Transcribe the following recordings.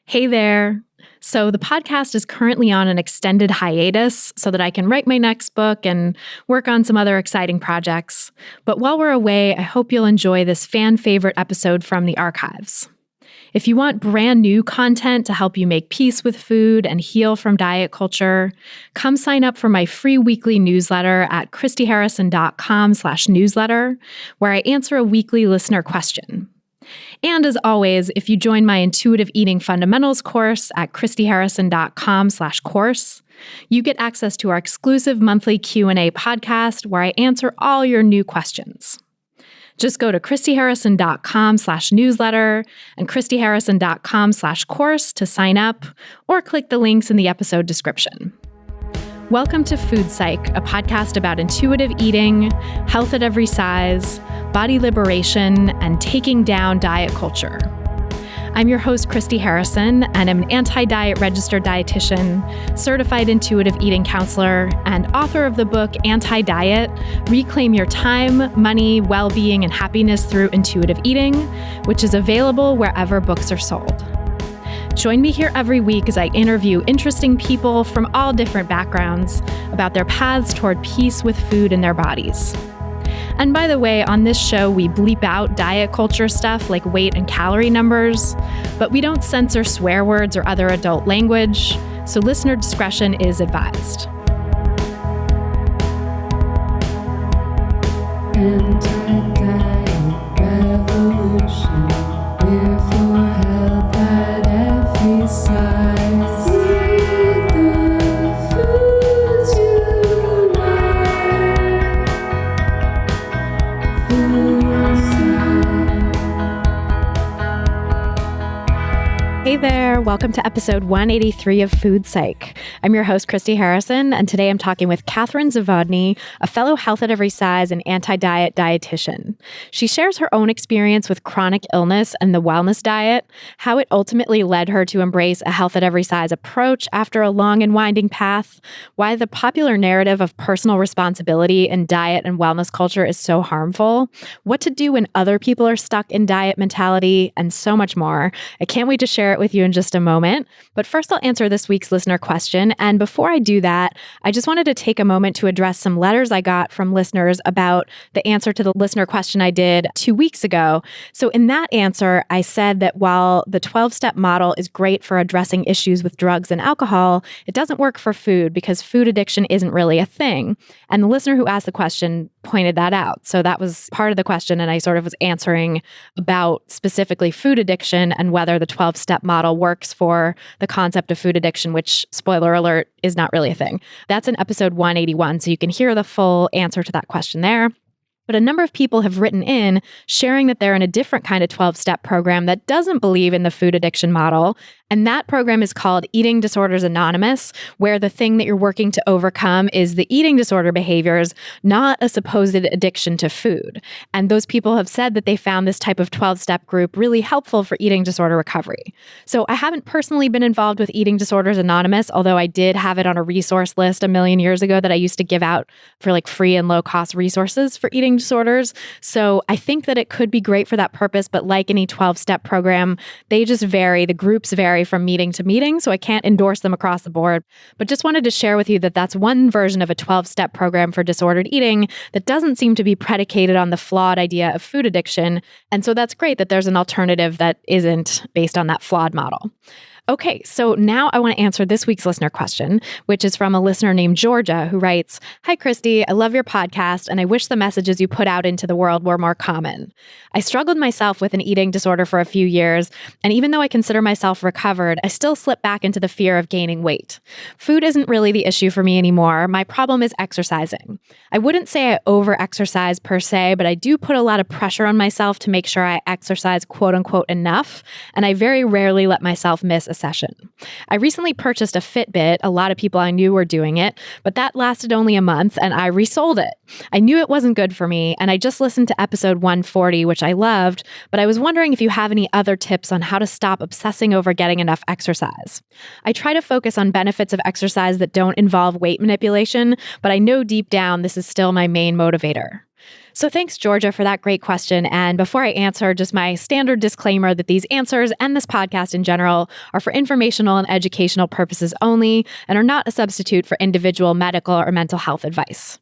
Hey there. So the podcast is currently on an extended hiatus so that I can write my next book and work on some other exciting projects. But while we're away, I hope you'll enjoy this fan favorite episode from the archives. If you want brand new content to help you make peace with food and heal from diet culture, come sign up for my free weekly newsletter at christyharrison.com/newsletter, where I answer a weekly listener question. And as always, if you join my Intuitive Eating Fundamentals course at christyharrison.com/course, you get access to our exclusive monthly Q&A podcast where I answer all your new questions. Just go to christyharrison.com/newsletter and christyharrison.com/course to sign up, or click the links in the episode description. Welcome to Food Psych, a podcast about intuitive eating, health at every size, body liberation, and taking down diet culture. I'm your host, Christy Harrison, and I'm an anti-diet registered dietitian, certified intuitive eating counselor, and author of the book Anti-Diet: Reclaim Your Time, Money, Well-Being, and Happiness Through Intuitive Eating, which is available wherever books are sold. Join me here every week as I interview interesting people from all different backgrounds about their paths toward peace with food in their bodies. And by the way, on this show, we bleep out diet culture stuff like weight and calorie numbers, but we don't censor swear words or other adult language, so listener discretion is advised. Anti-diet revolution, we're for health at every size. Eat the foods you like. Food Psych. Hey there, welcome to episode 183 of Food Psych. I'm your host, Christy Harrison, and today I'm talking with Katherine Zavodni, a fellow health at every size and anti-diet dietitian. She shares her own experience with chronic illness and the wellness diet, how it ultimately led her to embrace a health at every size approach after a long and winding path, why the popular narrative of personal responsibility in diet and wellness culture is so harmful, what to do when other people are stuck in diet mentality, and so much more. I can't wait to share it with you in just a moment. But first, I'll answer this week's listener question. And before I do that, I just wanted to take a moment to address some letters I got from listeners about the answer to the listener question I did 2 weeks ago. So in that answer, I said that while the 12-step model is great for addressing issues with drugs and alcohol, it doesn't work for food because food addiction isn't really a thing. And the listener who asked the question pointed that out. So that was part of the question. And I sort of was answering about specifically food addiction and whether the 12-step model works for the concept of food addiction, which, spoiler alert, is not really a thing. That's in episode 181. So you can hear the full answer to that question there. But a number of people have written in sharing that they're in a different kind of 12-step program that doesn't believe in the food addiction model. And that program is called Eating Disorders Anonymous, where the thing that you're working to overcome is the eating disorder behaviors, not a supposed addiction to food. And those people have said that they found this type of 12-step group really helpful for eating disorder recovery. So I haven't personally been involved with Eating Disorders Anonymous, although I did have it on a resource list a million years ago that I used to give out for like free and low-cost resources for eating disorders. So I think that it could be great for that purpose, but like any 12-step program, they just vary. The groups vary from meeting to meeting, so I can't endorse them across the board. But just wanted to share with you that that's one version of a 12-step program for disordered eating that doesn't seem to be predicated on the flawed idea of food addiction. And so that's great that there's an alternative that isn't based on that flawed model. Okay, so now I want to answer this week's listener question, which is from a listener named Georgia who writes, "Hi, Christy. I love your podcast, and I wish the messages you put out into the world were more common. I struggled myself with an eating disorder for a few years, and even though I consider myself recovered, I still slip back into the fear of gaining weight. Food isn't really the issue for me anymore. My problem is exercising. I wouldn't say I over-exercise per se, but I do put a lot of pressure on myself to make sure I exercise quote-unquote enough, and I very rarely let myself miss a session. I recently purchased a Fitbit. A lot of people I knew were doing it, but that lasted only a month and I resold it. I knew it wasn't good for me, and I just listened to episode 140, which I loved, but I was wondering if you have any other tips on how to stop obsessing over getting enough exercise. I try to focus on benefits of exercise that don't involve weight manipulation, but I know deep down this is still my main motivator. So thanks, Georgia, for that great question. And before I answer, just my standard disclaimer that these answers and this podcast in general are for informational and educational purposes only and are not a substitute for individual medical or mental health advice.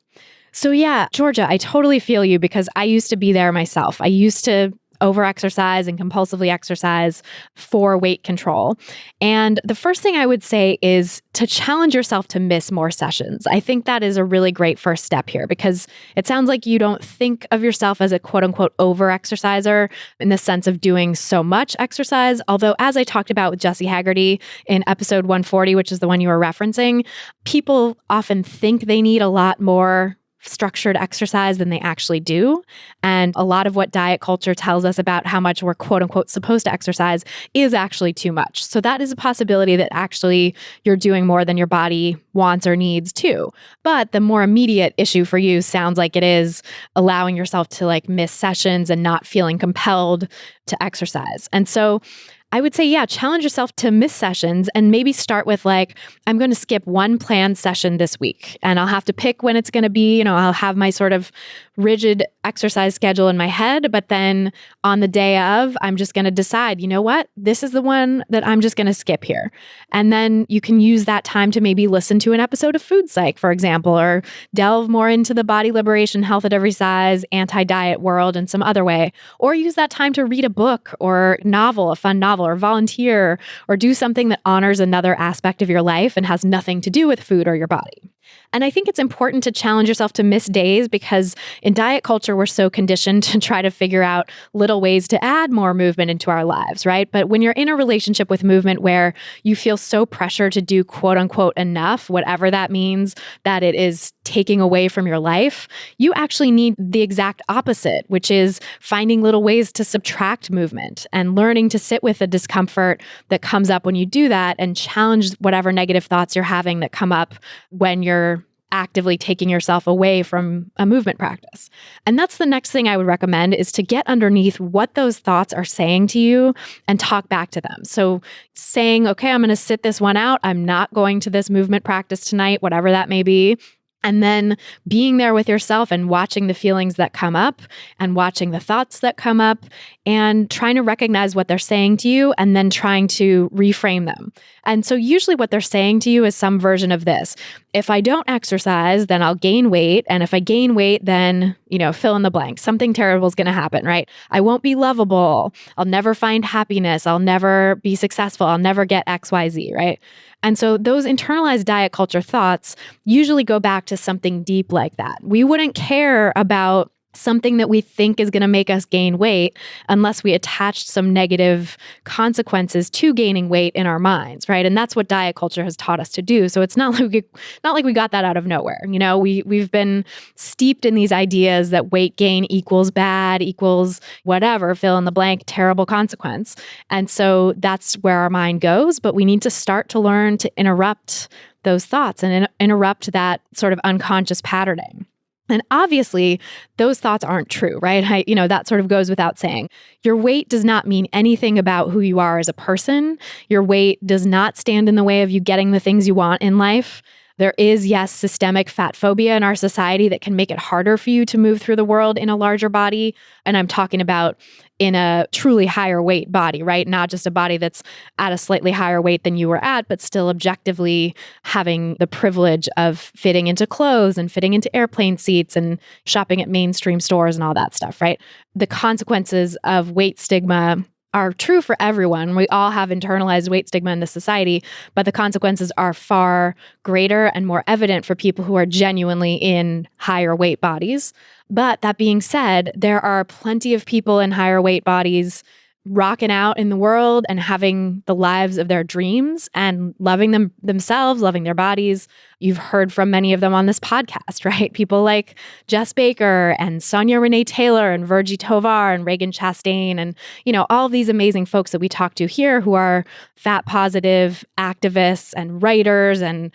So yeah, Georgia, I totally feel you because I used to be there myself. I used to over-exercise and compulsively exercise for weight control. And the first thing I would say is to challenge yourself to miss more sessions. I think that is a really great first step here because it sounds like you don't think of yourself as a quote unquote over-exerciser in the sense of doing so much exercise. Although, as I talked about with Jessie Haggerty in episode 140, which is the one you were referencing, people often think they need a lot more structured exercise than they actually do. And a lot of what diet culture tells us about how much we're quote unquote supposed to exercise is actually too much. So that is a possibility that actually you're doing more than your body wants or needs too. But the more immediate issue for you sounds like it is allowing yourself to like miss sessions and not feeling compelled to exercise. And so I would say, yeah, challenge yourself to miss sessions and maybe start with like, I'm going to skip one planned session this week and I'll have to pick when it's going to be, I'll have my sort of rigid exercise schedule in my head, but then on the day of, I'm just going to decide, you know what, this is the one that I'm just going to skip here. And then you can use that time to maybe listen to an episode of Food Psych, for example, or delve more into the body liberation, health at every size, anti-diet world in some other way, or use that time to read a book or novel, a fun novel, or volunteer, or do something that honors another aspect of your life and has nothing to do with food or your body. And I think it's important to challenge yourself to miss days because in diet culture, we're so conditioned to try to figure out little ways to add more movement into our lives, right? But when you're in a relationship with movement where you feel so pressured to do quote unquote enough, whatever that means, that it is taking away from your life, you actually need the exact opposite, which is finding little ways to subtract movement and learning to sit with the discomfort that comes up when you do that and challenge whatever negative thoughts you're having that come up when you're actively taking yourself away from a movement practice. And that's the next thing I would recommend is to get underneath what those thoughts are saying to you and talk back to them. So saying, okay, I'm going to sit this one out. I'm not going to this movement practice tonight, whatever that may be. And then being there with yourself and watching the feelings that come up and watching the thoughts that come up and trying to recognize what they're saying to you and then trying to reframe them. And so usually what they're saying to you is some version of this. If I don't exercise, then I'll gain weight. And if I gain weight, then, fill in the blank. Something terrible is going to happen, right? I won't be lovable. I'll never find happiness. I'll never be successful. I'll never get XYZ, right? And so those internalized diet culture thoughts usually go back to something deep like that. We wouldn't care about something that we think is going to make us gain weight unless we attached some negative consequences to gaining weight in our minds, right? And that's what diet culture has taught us to do. So it's not like we got that out of nowhere. We've been steeped in these ideas that weight gain equals bad, equals whatever, fill in the blank, terrible consequence. And so that's where our mind goes, but we need to start to learn to interrupt those thoughts and interrupt that sort of unconscious patterning. And obviously, those thoughts aren't true, right? That sort of goes without saying. Your weight does not mean anything about who you are as a person. Your weight does not stand in the way of you getting the things you want in life. There is, yes, systemic fat phobia in our society that can make it harder for you to move through the world in a larger body. And I'm talking about in a truly higher weight body, right? Not just a body that's at a slightly higher weight than you were at, but still objectively having the privilege of fitting into clothes and fitting into airplane seats and shopping at mainstream stores and all that stuff, right? The consequences of weight stigma are true for everyone. We all have internalized weight stigma in this society, but the consequences are far greater and more evident for people who are genuinely in higher weight bodies. But that being said, there are plenty of people in higher weight bodies rocking out in the world and having the lives of their dreams and loving themselves, loving their bodies. You've heard from many of them on this podcast, right? People like Jess Baker and Sonia Renee Taylor and Virgie Tovar and Reagan Chastain and, all of these amazing folks that we talk to here who are fat positive activists and writers and,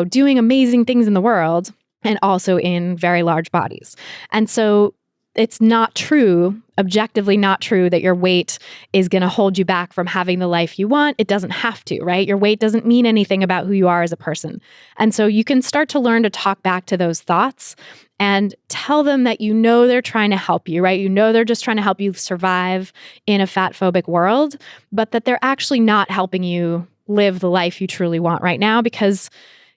doing amazing things in the world and also in very large bodies. And so it's not true, objectively not true, that your weight is going to hold you back from having the life you want. It doesn't have to, right? Your weight doesn't mean anything about who you are as a person. And so you can start to learn to talk back to those thoughts and tell them that you know they're trying to help you, right? You know they're just trying to help you survive in a fat-phobic world, but that they're actually not helping you live the life you truly want right now, because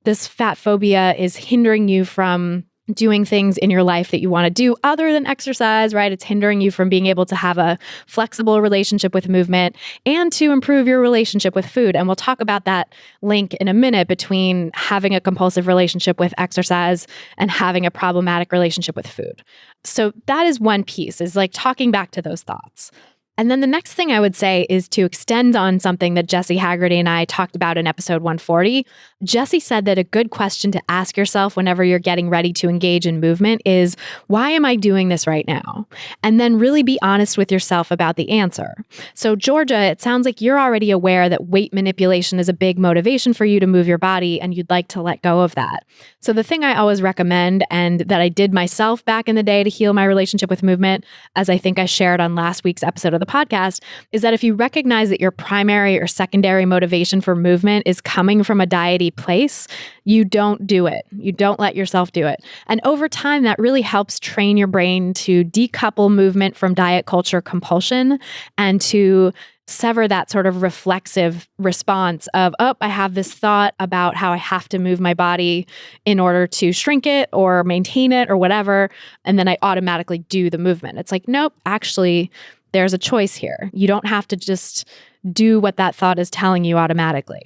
this fat phobia is hindering you from doing things in your life that you want to do other than exercise, right? It's hindering you from being able to have a flexible relationship with movement and to improve your relationship with food. And we'll talk about that link in a minute between having a compulsive relationship with exercise and having a problematic relationship with food. So that is one piece, is like talking back to those thoughts. And then the next thing I would say is to extend on something that Jessie Haggerty and I talked about in episode 140. Jessie said that a good question to ask yourself whenever you're getting ready to engage in movement is, why am I doing this right now? And then really be honest with yourself about the answer. So Georgia, it sounds like you're already aware that weight manipulation is a big motivation for you to move your body, and you'd like to let go of that. So the thing I always recommend, and that I did myself back in the day to heal my relationship with movement, as I think I shared on last week's episode of the podcast, is that if you recognize that your primary or secondary motivation for movement is coming from a diety place, you don't do it. You don't let yourself do it. And over time, that really helps train your brain to decouple movement from diet culture compulsion and to sever that sort of reflexive response of, oh, I have this thought about how I have to move my body in order to shrink it or maintain it or whatever, and then I automatically do the movement. It's like, nope, actually, there's a choice here. You don't have to just do what that thought is telling you automatically.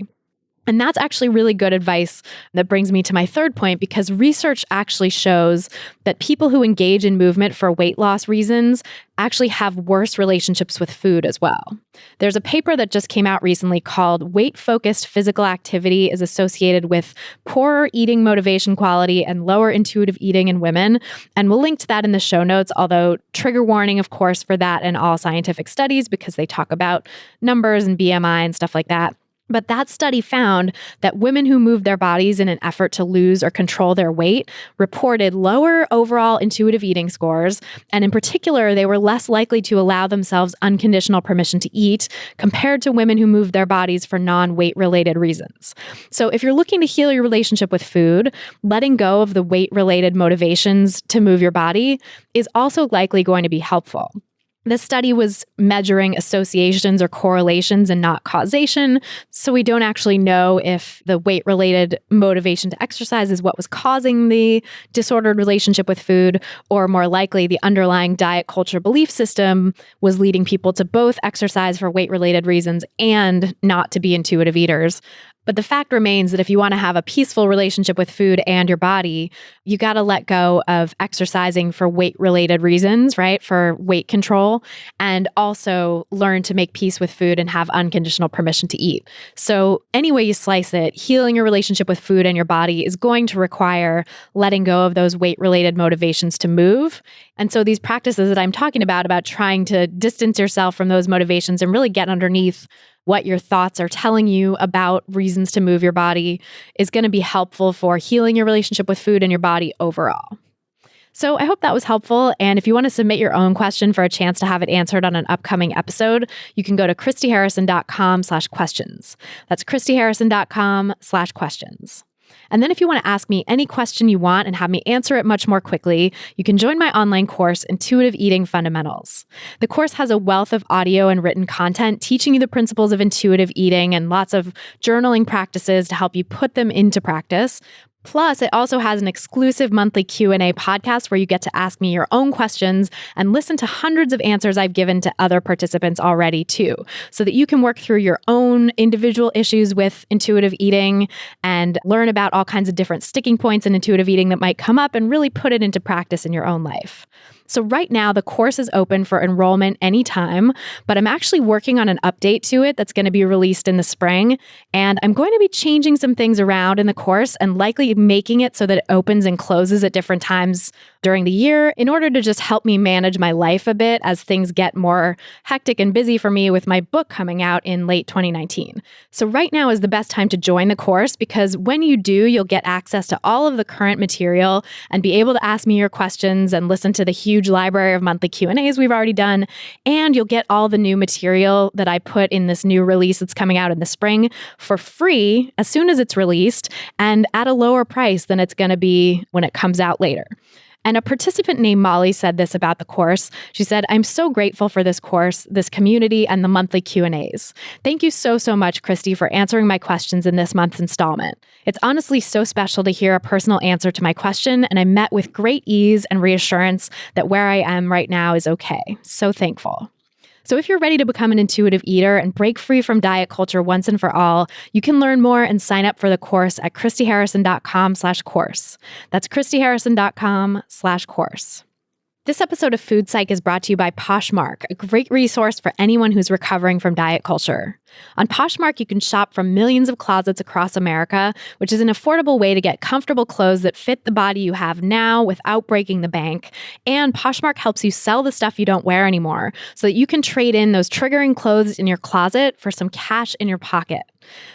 And that's actually really good advice that brings me to my third point, because research actually shows that people who engage in movement for weight loss reasons actually have worse relationships with food as well. There's a paper that just came out recently called Weight-Focused Physical Activity is Associated with Poorer Eating Motivation Quality and Lower Intuitive Eating in Women. And we'll link to that in the show notes, although trigger warning, of course, for that and all scientific studies, because they talk about numbers and BMI and stuff like that. But that study found that women who moved their bodies in an effort to lose or control their weight reported lower overall intuitive eating scores. And in particular, they were less likely to allow themselves unconditional permission to eat compared to women who moved their bodies for non-weight related reasons. So if you're looking to heal your relationship with food, letting go of the weight related motivations to move your body is also likely going to be helpful. This study was measuring associations or correlations and not causation, so we don't actually know if the weight-related motivation to exercise is what was causing the disordered relationship with food, or more likely the underlying diet culture belief system was leading people to both exercise for weight-related reasons and not to be intuitive eaters. But the fact remains that if you want to have a peaceful relationship with food and your body, you got to let go of exercising for weight-related reasons, right? For weight control, and also learn to make peace with food and have unconditional permission to eat. So any way you slice it, healing your relationship with food and your body is going to require letting go of those weight-related motivations to move. And so these practices that I'm talking about trying to distance yourself from those motivations and really get underneath what your thoughts are telling you about reasons to move your body is going to be helpful for healing your relationship with food and your body overall. So I hope that was helpful. And if you want to submit your own question for a chance to have it answered on an upcoming episode, you can go to christyharrison.com/questions. That's christyharrison.com/questions. And then if you want to ask me any question you want and have me answer it much more quickly, you can join my online course, Intuitive Eating Fundamentals. The course has a wealth of audio and written content teaching you the principles of intuitive eating and lots of journaling practices to help you put them into practice. Plus, it also has an exclusive monthly Q&A podcast where you get to ask me your own questions and listen to hundreds of answers I've given to other participants already too, so that you can work through your own individual issues with intuitive eating and learn about all kinds of different sticking points in intuitive eating that might come up and really put it into practice in your own life. So right now, the course is open for enrollment anytime, but I'm actually working on an update to it that's going to be released in the spring. And I'm going to be changing some things around in the course and likely basically making it so that it opens and closes at different times during the year in order to just help me manage my life a bit as things get more hectic and busy for me with my book coming out in late 2019. So right now is the best time to join the course because when you do, you'll get access to all of the current material and be able to ask me your questions and listen to the huge library of monthly Q&As we've already done. And you'll get all the new material that I put in this new release that's coming out in the spring for free as soon as it's released and at a lower price than it's going to be when it comes out later. And a participant named Molly said this about the course. She said, "I'm so grateful for this course, this community, and the monthly Q&As. Thank you so, so much, Christy, for answering my questions in this month's installment. It's honestly so special to hear a personal answer to my question, and I'm met with great ease and reassurance that where I am right now is okay. So thankful." So if you're ready to become an intuitive eater and break free from diet culture once and for all, you can learn more and sign up for the course at christyharrison.com/course. That's christyharrison.com/course. This episode of Food Psych is brought to you by Poshmark, a great resource for anyone who's recovering from diet culture. On Poshmark, you can shop from millions of closets across America, which is an affordable way to get comfortable clothes that fit the body you have now without breaking the bank. And Poshmark helps you sell the stuff you don't wear anymore so that you can trade in those triggering clothes in your closet for some cash in your pocket.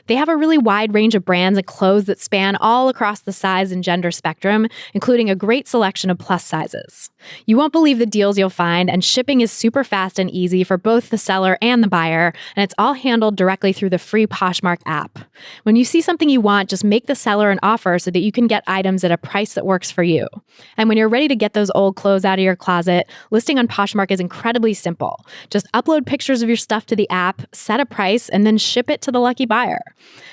They have a really wide range of brands and clothes that span all across the size and gender spectrum, including a great selection of plus sizes. You won't believe the deals you'll find, and shipping is super fast and easy for both the seller and the buyer, and it's all handled directly through the free Poshmark app. When you see something you want, just make the seller an offer so that you can get items at a price that works for you. And when you're ready to get those old clothes out of your closet, listing on Poshmark is incredibly simple. Just upload pictures of your stuff to the app, set a price, and then ship it to the lucky buyer.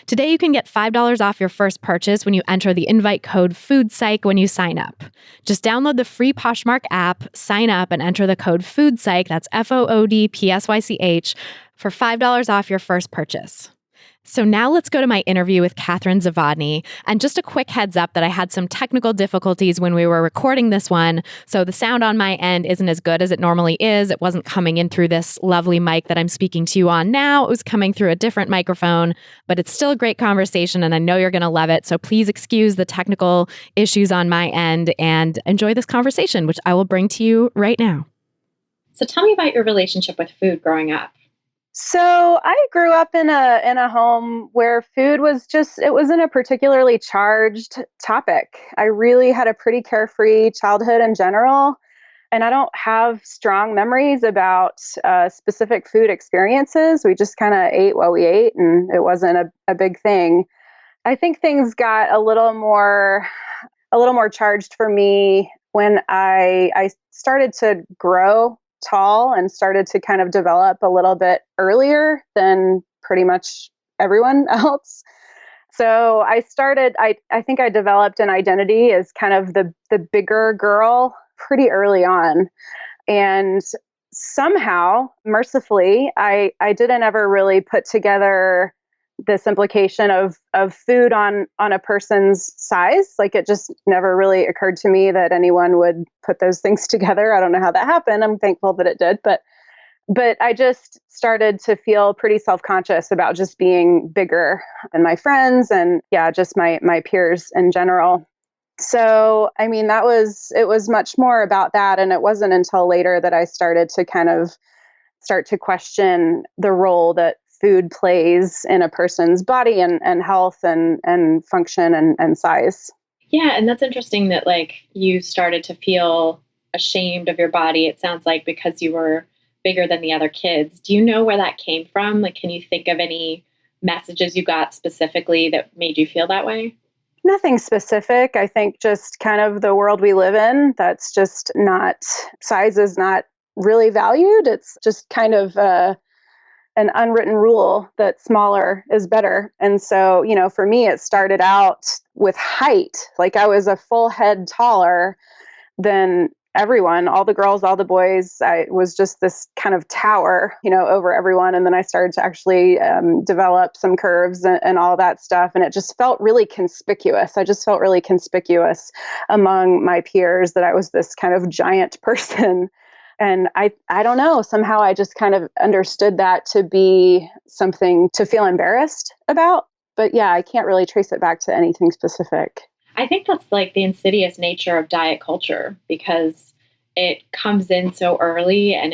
Today, you can get $5 off your first purchase when you enter the invite code FOODPSYCH when you sign up. Just download the free Poshmark app, sign up, and enter the code FOODPSYCH, that's FOODPSYCH, for $5 off your first purchase. So now let's go to my interview with Katherine Zavodni. And just a quick heads up that I had some technical difficulties when we were recording this one. So the sound on my end isn't as good as it normally is. It wasn't coming in through this lovely mic that I'm speaking to you on now. It was coming through a different microphone, but it's still a great conversation and I know you're going to love it. So please excuse the technical issues on my end and enjoy this conversation, which I will bring to you right now. So tell me about your relationship with food growing up. So I grew up in a home where food was it wasn't a particularly charged topic. I really had a pretty carefree childhood in general, and I don't have strong memories about specific food experiences. We just kind of ate what we ate, and it wasn't a big thing. I think things got a little more charged for me when I started to grow tall and started to kind of develop a little bit earlier than pretty much everyone else. So I think I developed an identity as kind of the bigger girl pretty early on. And somehow, mercifully, I didn't ever really put together this implication of food on a person's size. Like it just never really occurred to me that anyone would put those things together. I don't know how that happened. I'm thankful that it did, but I just started to feel pretty self-conscious about just being bigger than my friends and just my peers in general. So, I mean, it was much more about that. And it wasn't until later that I started to kind of start to question the role that food plays in a person's body and health and function and size. Yeah. And that's interesting that you started to feel ashamed of your body. It sounds like because you were bigger than the other kids. Do you know where that came from? Can you think of any messages you got specifically that made you feel that way? Nothing specific. I think just kind of the world we live in, that's just size is not really valued. It's just kind of an unwritten rule that smaller is better. And so, for me, it started out with height. I was a full head taller than everyone, all the girls, all the boys. I was just this kind of tower, over everyone. And then I started to actually develop some curves and all that stuff. And it just felt really conspicuous. I just felt really conspicuous among my peers that I was this kind of giant person. And I don't know, somehow I just kind of understood that to be something to feel embarrassed about. But yeah, I can't really trace it back to anything specific. I think that's like the insidious nature of diet culture because it comes in so early. And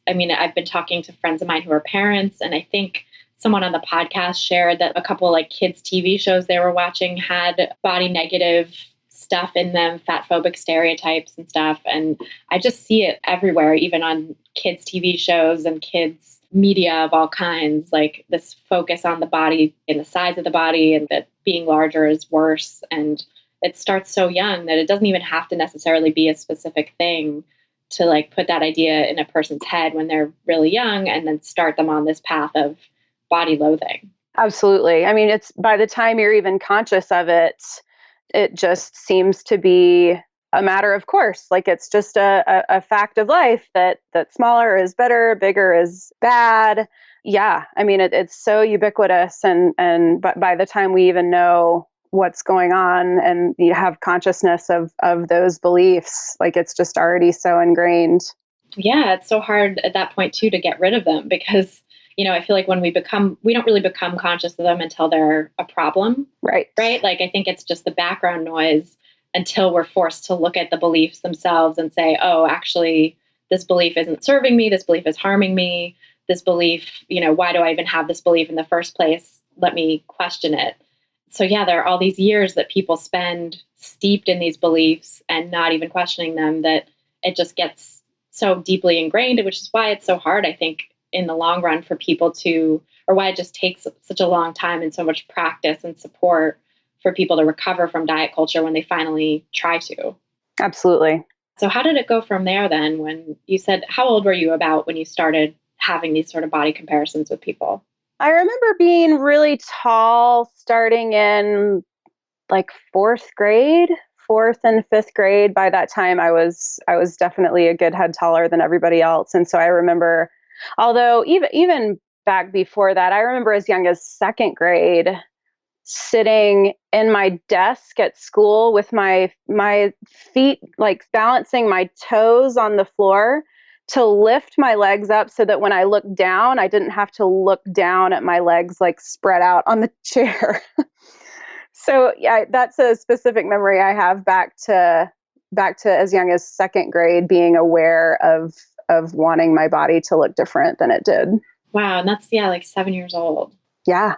I mean, I've been talking to friends of mine who are parents, and I think someone on the podcast shared that a couple like kids' TV shows they were watching had body negative stuff in them, fat phobic stereotypes and stuff. And I just see it everywhere, even on kids' TV shows and kids' media of all kinds, like this focus on the body and the size of the body and that being larger is worse. And it starts so young that it doesn't even have to necessarily be a specific thing to like put that idea in a person's head when they're really young and then start them on this path of body loathing. Absolutely. I mean, it's by the time you're even conscious of it, it just seems to be a matter of course. Like it's just a fact of life that smaller is better, bigger is bad. Yeah. I mean, it's so ubiquitous. And but by the time we even know what's going on and you have consciousness of those beliefs, like it's just already so ingrained. Yeah, it's so hard at that point too to get rid of them because I feel like when we don't really become conscious of them until they're a problem. Right. Right? Like I think it's just the background noise until we're forced to look at the beliefs themselves and say, oh, actually, this belief isn't serving me. This belief is harming me. This belief, why do I even have this belief in the first place? Let me question it. So yeah, there are all these years that people spend steeped in these beliefs and not even questioning them that it just gets so deeply ingrained, which is why it's so hard, I think, in the long run for people or why it just takes such a long time and so much practice and support for people to recover from diet culture when they finally try to. Absolutely. So how did it go from there then when you said, how old were you about when you started having these sort of body comparisons with people? I remember being really tall starting in like fourth and fifth grade. By that time I was definitely a good head taller than everybody else. And so I remember, although even back before that, I remember as young as second grade sitting in my desk at school with my feet like balancing my toes on the floor to lift my legs up so that when I looked down, I didn't have to look down at my legs like spread out on the chair. So yeah, that's a specific memory I have back to as young as second grade, being aware of wanting my body to look different than it did. Wow. And that's, like 7 years old. Yeah.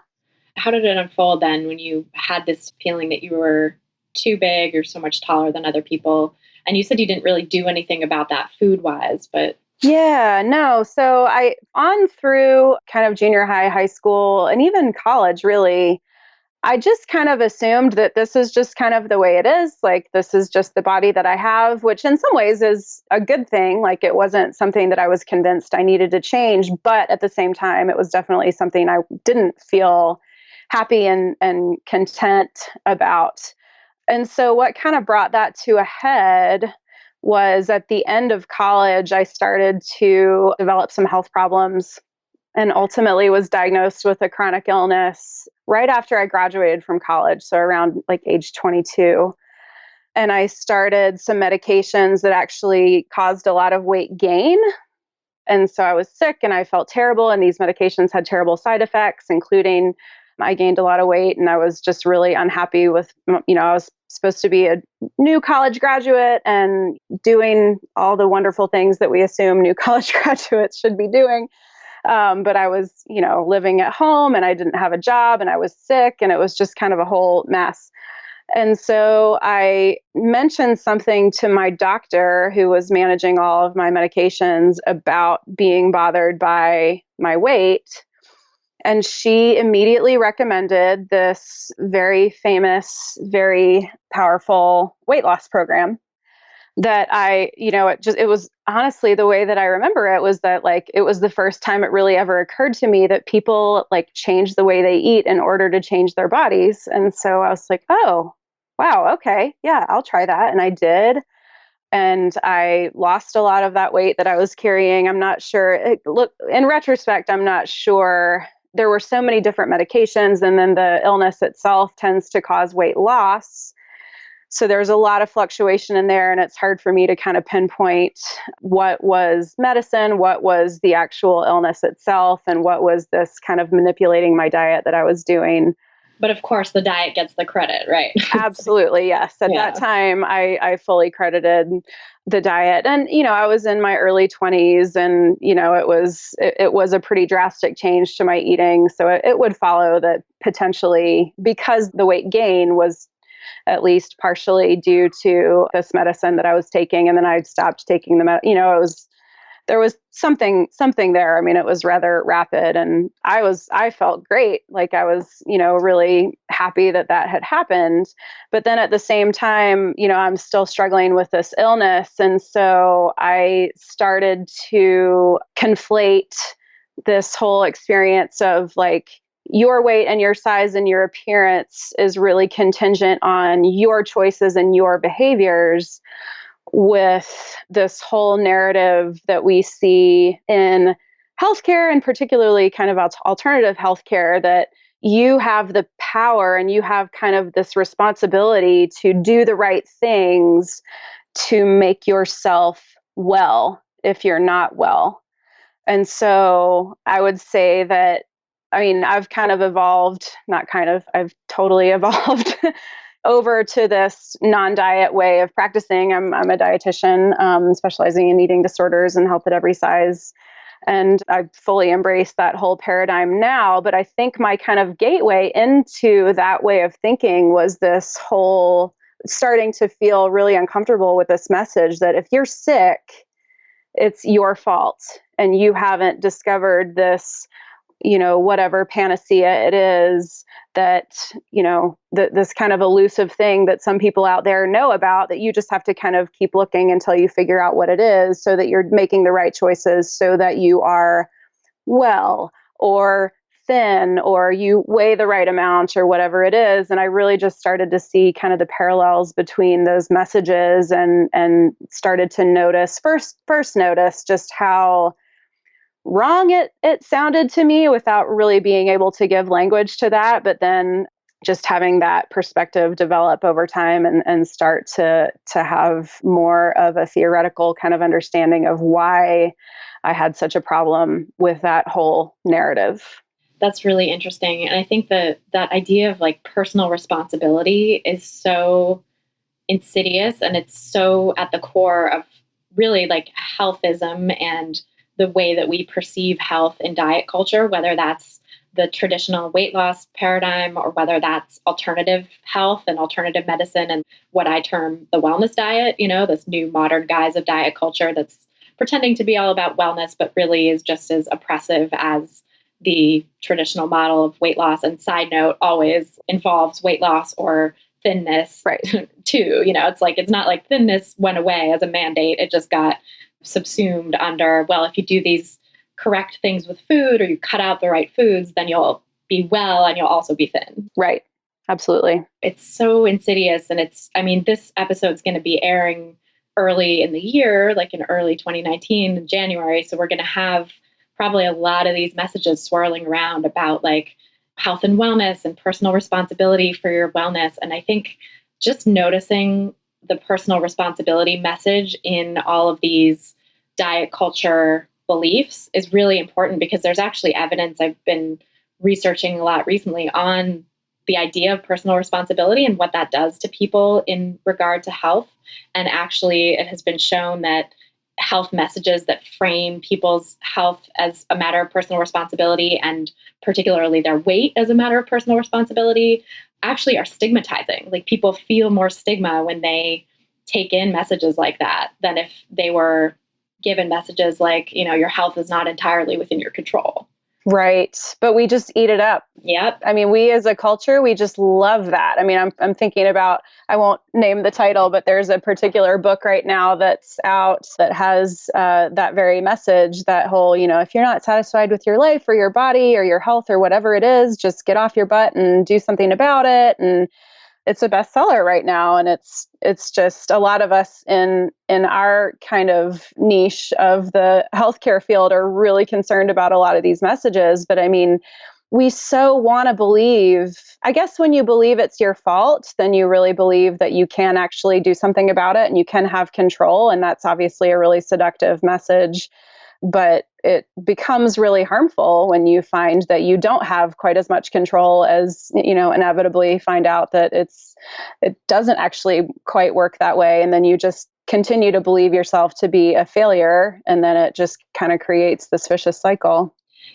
How did it unfold then when you had this feeling that you were too big or so much taller than other people? And you said you didn't really do anything about that food wise, but Yeah, no. So I on through kind of junior high, high school, and even college, really, I just kind of assumed that this is just kind of the way it is. Like, this is just the body that I have, which in some ways is a good thing. Like, it wasn't something that I was convinced I needed to change. But at the same time, it was definitely something I didn't feel happy and content about. And so, what kind of brought that to a head was at the end of college, I started to develop some health problems and ultimately was diagnosed with a chronic illness right after I graduated from college. So around like age 22. And I started some medications that actually caused a lot of weight gain. And so I was sick and I felt terrible. And these medications had terrible side effects, including I gained a lot of weight and I was just really unhappy with, I was supposed to be a new college graduate and doing all the wonderful things that we assume new college graduates should be doing. But I was, living at home and I didn't have a job and I was sick and it was just kind of a whole mess. And so I mentioned something to my doctor who was managing all of my medications about being bothered by my weight. And she immediately recommended this very famous, very powerful weight loss program that it was honestly the way that I remember it was that like, it was the first time it really ever occurred to me that people like change the way they eat in order to change their bodies. And so I was like, oh, wow. Okay. Yeah, I'll try that. And I did. And I lost a lot of that weight that I was carrying. I'm not sure. Look, in retrospect, I'm not sure. There were so many different medications, and then the illness itself tends to cause weight loss. So there's a lot of fluctuation in there, and it's hard for me to kind of pinpoint what was medicine, what was the actual illness itself, and what was this kind of manipulating my diet that I was doing. But of course, the diet gets the credit, right? Absolutely, yes. At that time, I fully credited the diet. And, I was in my early 20s and, it was a pretty drastic change to my eating. So it would follow that potentially because the weight gain was at least partially due to this medicine that I was taking. And then I stopped taking there was something there. I mean, it was rather rapid and I felt great. Like I was, really happy that had happened. But then at the same time, I'm still struggling with this illness. And so I started to conflate this whole experience of like, your weight and your size and your appearance is really contingent on your choices and your behaviors with this whole narrative that we see in healthcare and particularly kind of alternative healthcare that you have the power and you have kind of this responsibility to do the right things to make yourself well if you're not well. And so I would say that, I mean, I've kind of evolved, not kind of, I've totally evolved over to this non-diet way of practicing. I'm a dietitian specializing in eating disorders and health at every size. And I fully embrace that whole paradigm now. But I think my kind of gateway into that way of thinking was this whole starting to feel really uncomfortable with this message that if you're sick, it's your fault and you haven't discovered this, whatever panacea it is that, this kind of elusive thing that some people out there know about that you just have to kind of keep looking until you figure out what it is so that you're making the right choices so that you are well or thin or you weigh the right amount or whatever it is. And I really just started to see kind of the parallels between those messages and started to first notice just how wrong it sounded to me without really being able to give language to that. But then just having that perspective develop over time and start to have more of a theoretical kind of understanding of why I had such a problem with that whole narrative. That's really interesting. And I think that idea of like personal responsibility is so insidious and it's so at the core of really like healthism and the way that we perceive health in diet culture, whether that's the traditional weight loss paradigm or whether that's alternative health and alternative medicine and what I term the wellness diet, this new modern guise of diet culture that's pretending to be all about wellness, but really is just as oppressive as the traditional model of weight loss. And side note, always involves weight loss or thinness, right? Too. It's not like thinness went away as a mandate. It just got subsumed under, well, if you do these correct things with food or you cut out the right foods, then you'll be well and you'll also be thin. Right. Absolutely. It's so insidious. And this episode's going to be airing early in the year, like in early 2019, in January. So we're going to have probably a lot of these messages swirling around about like health and wellness and personal responsibility for your wellness. And I think just noticing the personal responsibility message in all of these diet culture beliefs is really important because there's actually evidence. I've been researching a lot recently on the idea of personal responsibility and what that does to people in regard to health. And actually, it has been shown that health messages that frame people's health as a matter of personal responsibility and particularly their weight as a matter of personal responsibility actually are stigmatizing. Like people feel more stigma when they take in messages like that than if they were given messages like, your health is not entirely within your control. Right. But we just eat it up. Yep. I mean, we as a culture, we just love that. I mean, I'm thinking about, I won't name the title, but there's a particular book right now that's out that has that very message, that whole, if you're not satisfied with your life or your body or your health or whatever it is, just get off your butt and do something about it. And it's a bestseller right now. And it's just a lot of us in our kind of niche of the healthcare field are really concerned about a lot of these messages. But I mean, we so want to believe, I guess when you believe it's your fault, then you really believe that you can actually do something about it and you can have control. And that's obviously a really seductive message. But it becomes really harmful when you find that you don't have quite as much control as, inevitably find out that it doesn't actually quite work that way. And then you just continue to believe yourself to be a failure. And then it just kind of creates this vicious cycle.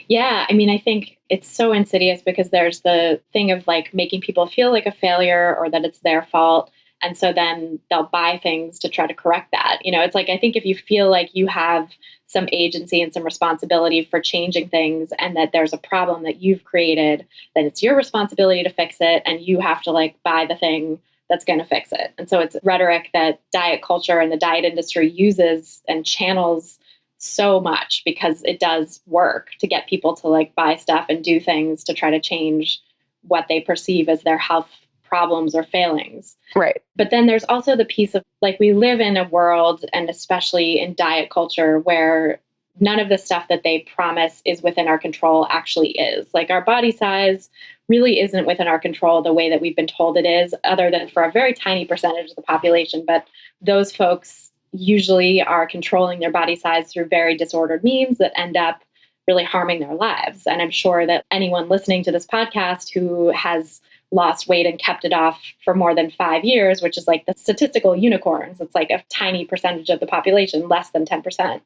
Yeah, I mean, I think it's so insidious because there's the thing of like making people feel like a failure or that it's their fault. And so then they'll buy things to try to correct that. It's like, I think if you feel like you have some agency and some responsibility for changing things and that there's a problem that you've created, then it's your responsibility to fix it. And you have to like buy the thing that's going to fix it. And so it's rhetoric that diet culture and the diet industry uses and channels so much because it does work to get people to like buy stuff and do things to try to change what they perceive as their health problems or failings. Right. But then there's also the piece of like we live in a world, and especially in diet culture, where none of the stuff that they promise is within our control actually is. Like our body size really isn't within our control the way that we've been told it is, other than for a very tiny percentage of the population. But those folks usually are controlling their body size through very disordered means that end up really harming their lives. And I'm sure that anyone listening to this podcast who has lost weight and kept it off for more than 5 years, which is like the statistical unicorns, it's like a tiny percentage of the population, less than 10%.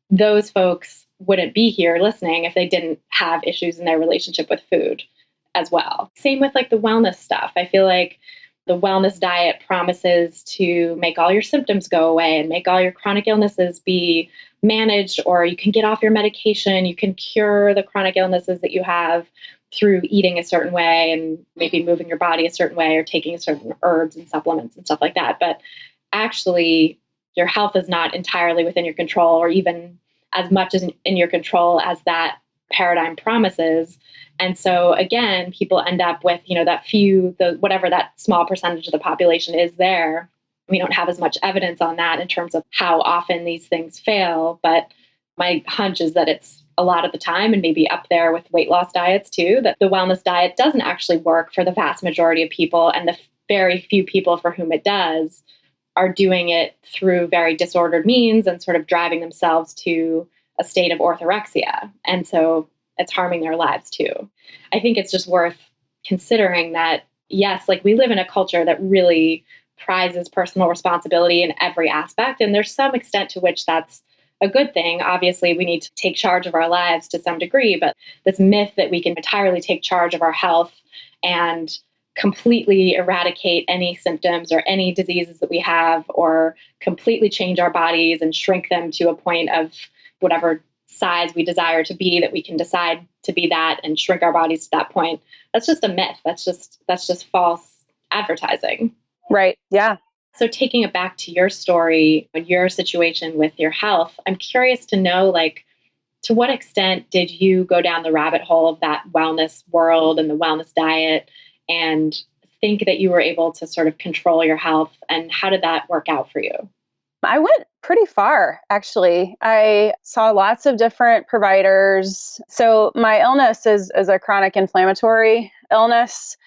Those folks wouldn't be here listening if they didn't have issues in their relationship with food as well. Same with like the wellness stuff. I feel like the wellness diet promises to make all your symptoms go away and make all your chronic illnesses be managed, or you can get off your medication, you can cure the chronic illnesses that you have through eating a certain way and maybe moving your body a certain way or taking certain herbs and supplements and stuff like that. But actually, your health is not entirely within your control, or even as much as in your control as that paradigm promises. And so again, people end up with, whatever that small percentage of the population is there. We don't have as much evidence on that in terms of how often these things fail. But my hunch is that it's a lot of the time, and maybe up there with weight loss diets too, that the wellness diet doesn't actually work for the vast majority of people. And the very few people for whom it does are doing it through very disordered means and sort of driving themselves to a state of orthorexia. And so it's harming their lives too. I think it's just worth considering that, yes, like we live in a culture that really prizes personal responsibility in every aspect. And there's some extent to which that's a good thing. Obviously, we need to take charge of our lives to some degree, but this myth that we can entirely take charge of our health and completely eradicate any symptoms or any diseases that we have, or completely change our bodies and shrink them to a point of whatever size we desire to be, that we can decide to be that and shrink our bodies to that point. That's just a myth. That's just false advertising. Right. Yeah. So taking it back to your story and your situation with your health, I'm curious to know, like, to what extent did you go down the rabbit hole of that wellness world and the wellness diet and think that you were able to sort of control your health? And how did that work out for you? I went pretty far, actually. I saw lots of different providers. So my illness is a chronic inflammatory illness,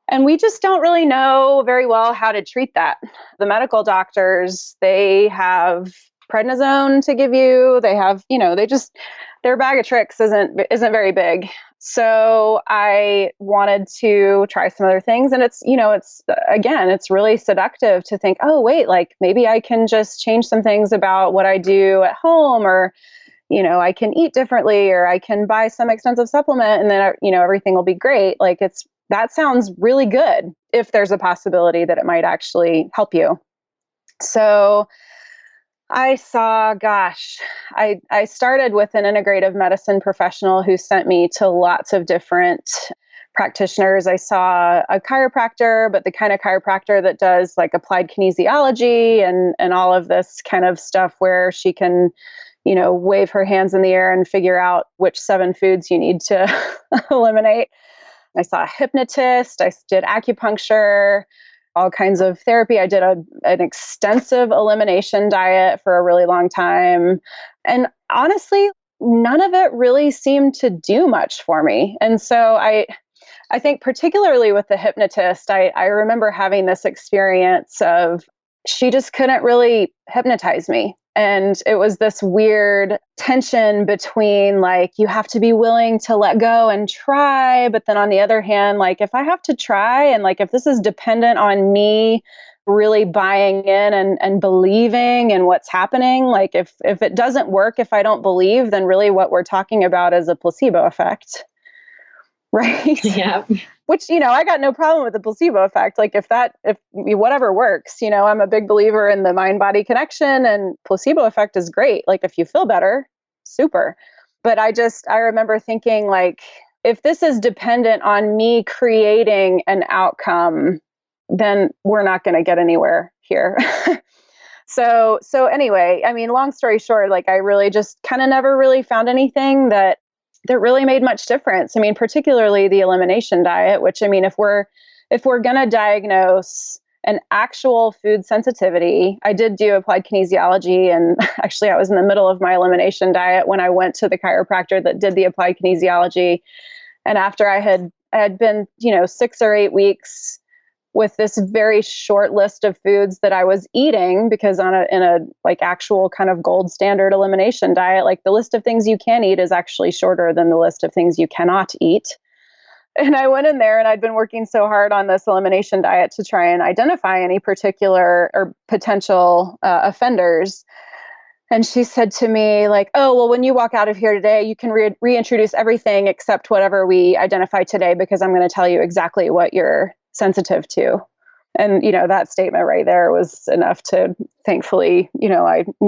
and we just don't really know very well how to treat that. The medical doctors, they have prednisone to give you. They have, their bag of tricks isn't very big. So I wanted to try some other things. And it's really seductive to think, oh, wait, like maybe I can just change some things about what I do at home, or, I can eat differently, or I can buy some expensive supplement and then, everything will be great. Like that sounds really good if there's a possibility that it might actually help you. So I saw, I started with an integrative medicine professional who sent me to lots of different practitioners. I saw a chiropractor, but the kind of chiropractor that does like applied kinesiology and all of this kind of stuff where she can, wave her hands in the air and figure out which 7 foods you need to eliminate. I saw a hypnotist. I did acupuncture, all kinds of therapy. I did an extensive elimination diet for a really long time. And honestly, none of it really seemed to do much for me. And so I think particularly with the hypnotist, I remember having this experience of she just couldn't really hypnotize me. And it was this weird tension between like, you have to be willing to let go and try. But then on the other hand, like, if I have to try and like, if this is dependent on me really buying in and believing in what's happening, like if it doesn't work, if I don't believe, then really what we're talking about is a placebo effect. Right. Yeah. Which, I got no problem with the placebo effect. Like if whatever works, I'm a big believer in the mind body connection, and placebo effect is great. Like if you feel better, super. But I remember thinking like, if this is dependent on me creating an outcome, then we're not going to get anywhere here. So anyway, I mean, long story short, like I really just kind of never really found anything that really made much difference. I mean, particularly the elimination diet, which, I mean, if we're going to diagnose an actual food sensitivity, I did do applied kinesiology, and actually I was in the middle of my elimination diet when I went to the chiropractor that did the applied kinesiology. And after I had been, 6 or 8 weeks with this very short list of foods that I was eating, because in a like actual kind of gold standard elimination diet, like the list of things you can eat is actually shorter than the list of things you cannot eat. And I went in there, and I'd been working so hard on this elimination diet to try and identify any particular or potential offenders. And she said to me like, oh, well, when you walk out of here today, you can reintroduce everything except whatever we identify today, because I'm going to tell you exactly what you're sensitive to. And, that statement right there was enough to, thankfully,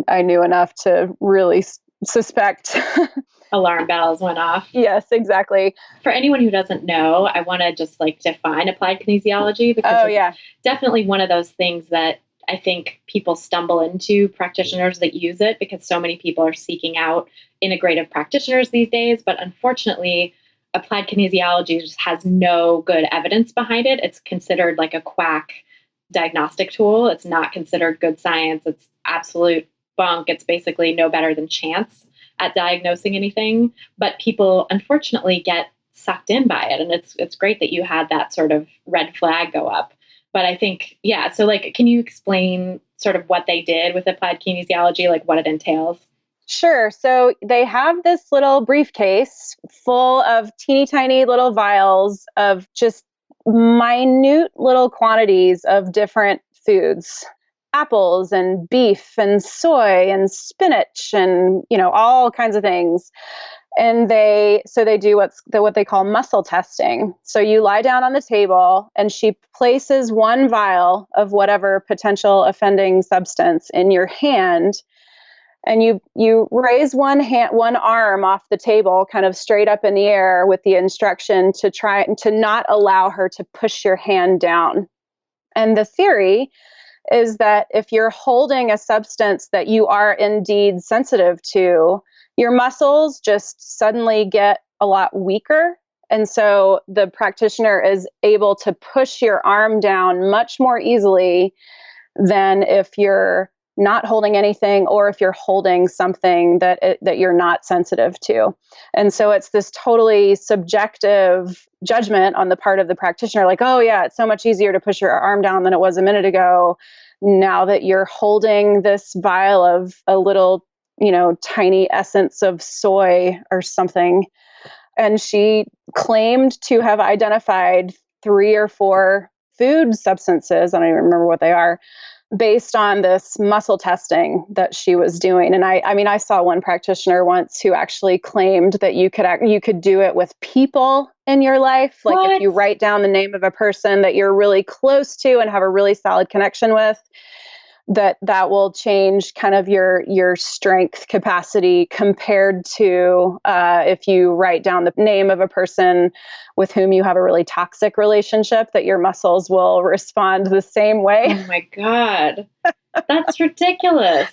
I knew enough to really suspect. Alarm bells went off. Yes, exactly. For anyone who doesn't know, I want to just like define applied kinesiology, because it's definitely one of those things that I think people stumble into, practitioners that use it, because so many people are seeking out integrative practitioners these days. But unfortunately, applied kinesiology just has no good evidence behind it. It's considered like a quack diagnostic tool. It's not considered good science. It's absolute bunk. It's basically no better than chance at diagnosing anything. But people unfortunately get sucked in by it. And it's great that you had that sort of red flag go up. But I think, yeah, so like, can you explain sort of what they did with applied kinesiology, like what it entails? Sure. So they have this little briefcase full of teeny tiny little vials of just minute little quantities of different foods, apples and beef and soy and spinach and, all kinds of things. And they do what they call muscle testing. So you lie down on the table, and she places one vial of whatever potential offending substance in your hand. And you raise one arm off the table, kind of straight up in the air, with the instruction to try to not allow her to push your hand down. And the theory is that if you're holding a substance that you are indeed sensitive to, your muscles just suddenly get a lot weaker. And so the practitioner is able to push your arm down much more easily than if you're not holding anything, or if you're holding something that you're not sensitive to. And so it's this totally subjective judgment on the part of the practitioner, like, oh yeah, it's so much easier to push your arm down than it was a minute ago, now that you're holding this vial of a little, tiny essence of soy or something. And she claimed to have identified 3 or 4 food substances, I don't even remember what they are, based on this muscle testing that she was doing. And I saw one practitioner once who actually claimed that you could do it with people in your life. Like What? If you write down the name of a person that you're really close to and have a really solid connection with, that will change kind of your strength capacity compared to if you write down the name of a person with whom you have a really toxic relationship, that your muscles will respond the same way. Oh my God. That's ridiculous.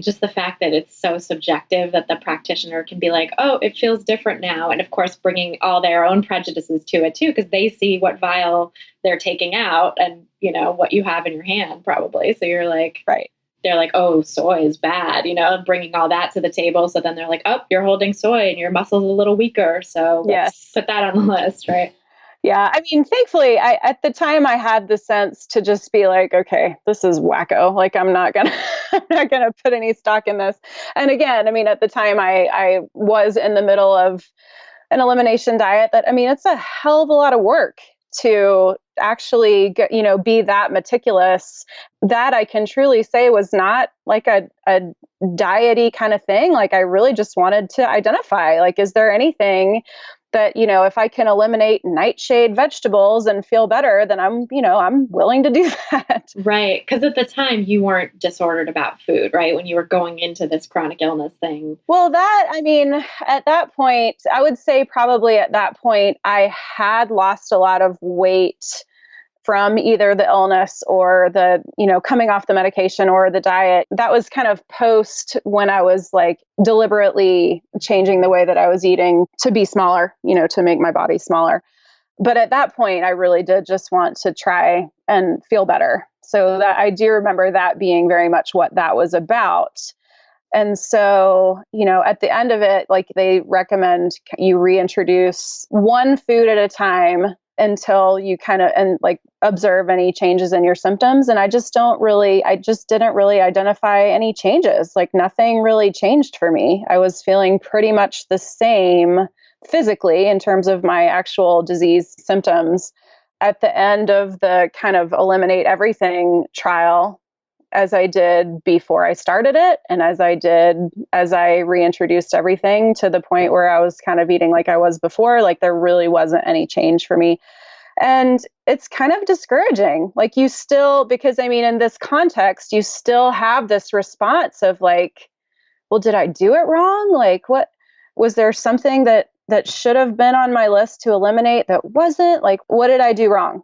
Just the fact that it's so subjective, that the practitioner can be like, oh, it feels different now. And of course, bringing all their own prejudices to it too, because they see what vial they're taking out and, what you have in your hand probably. So you're like, right. They're like, oh, soy is bad, bringing all that to the table. So then they're like, oh, you're holding soy and your muscle's a little weaker. So let's put that on the list, right? Yeah, I mean, thankfully, at the time I had the sense to just be like, okay, this is wacko. Like, I'm not gonna, I'm not gonna put any stock in this. And again, I mean, at the time, I was in the middle of an elimination diet. That, I mean, it's a hell of a lot of work to actually get, be that meticulous. That I can truly say was not like a diety kind of thing. Like, I really just wanted to identify, like, is there anything that, if I can eliminate nightshade vegetables and feel better, then I'm willing to do that. Right. Because at the time you weren't disordered about food, right? When you were going into this chronic illness thing. Well, I mean, at that point, I would say probably at that point, I had lost a lot of weight from either the illness or the, coming off the medication or the diet. That was kind of post when I was like deliberately changing the way that I was eating to be smaller, to make my body smaller. But at that point, I really did just want to try and feel better. So that I do remember that being very much what that was about. And so, at the end of it, like they recommend you reintroduce one food at a time until you kind of and like observe any changes in your symptoms. And I just didn't really identify any changes. Like nothing really changed for me. I was feeling pretty much the same physically in terms of my actual disease symptoms at the end of the kind of eliminate everything trial as I did before I started it, and as I reintroduced everything to the point where I was kind of eating like I was before. Like there really wasn't any change for me. And it's kind of discouraging. Like you still, because I mean, in this context, you still have this response of like, well, did I do it wrong? Like what was there something that should have been on my list to eliminate that wasn't? Like, what did I do wrong?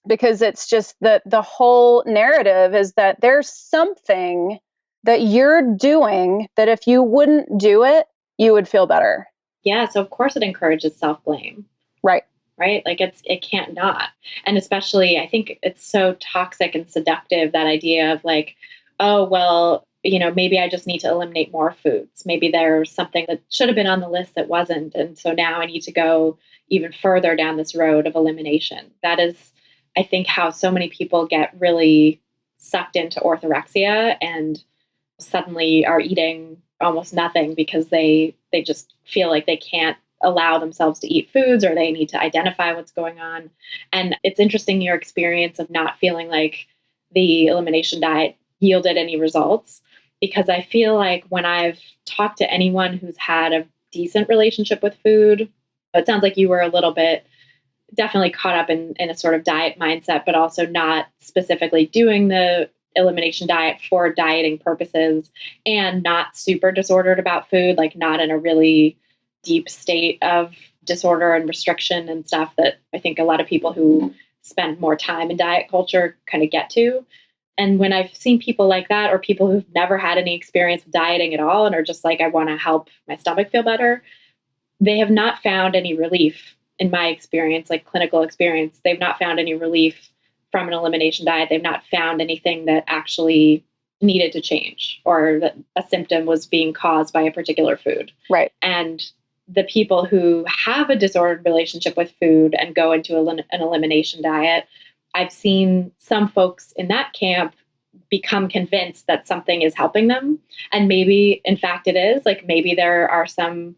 Because it's just the whole narrative is that there's something that you're doing that if you wouldn't do it, you would feel better. Yeah. So of course it encourages self-blame. Right. Right. Like it can't not. And especially I think it's so toxic and seductive, that idea of like, oh, well, maybe I just need to eliminate more foods. Maybe there's something that should have been on the list that wasn't. And so now I need to go even further down this road of elimination. That is, I think, how so many people get really sucked into orthorexia and suddenly are eating almost nothing because they just feel like they can't allow themselves to eat foods, or they need to identify what's going on. And it's interesting your experience of not feeling like the elimination diet yielded any results, because I feel like when I've talked to anyone who's had a decent relationship with food, it sounds like you were a little bit definitely caught up in a sort of diet mindset, but also not specifically doing the elimination diet for dieting purposes, and not super disordered about food, like not in a really deep state of disorder and restriction and stuff that I think a lot of people who spend more time in diet culture kind of get to. And when I've seen people like that, or people who've never had any experience with dieting at all and are just like, I want to help my stomach feel better, they have not found any relief. In my experience, like clinical experience, they've not found any relief from an elimination diet. They've not found anything that actually needed to change, or that a symptom was being caused by a particular food. Right. And the people who have a disordered relationship with food and go into an elimination diet, I've seen some folks in that camp become convinced that something is helping them. And maybe, in fact, it is. Like maybe there are some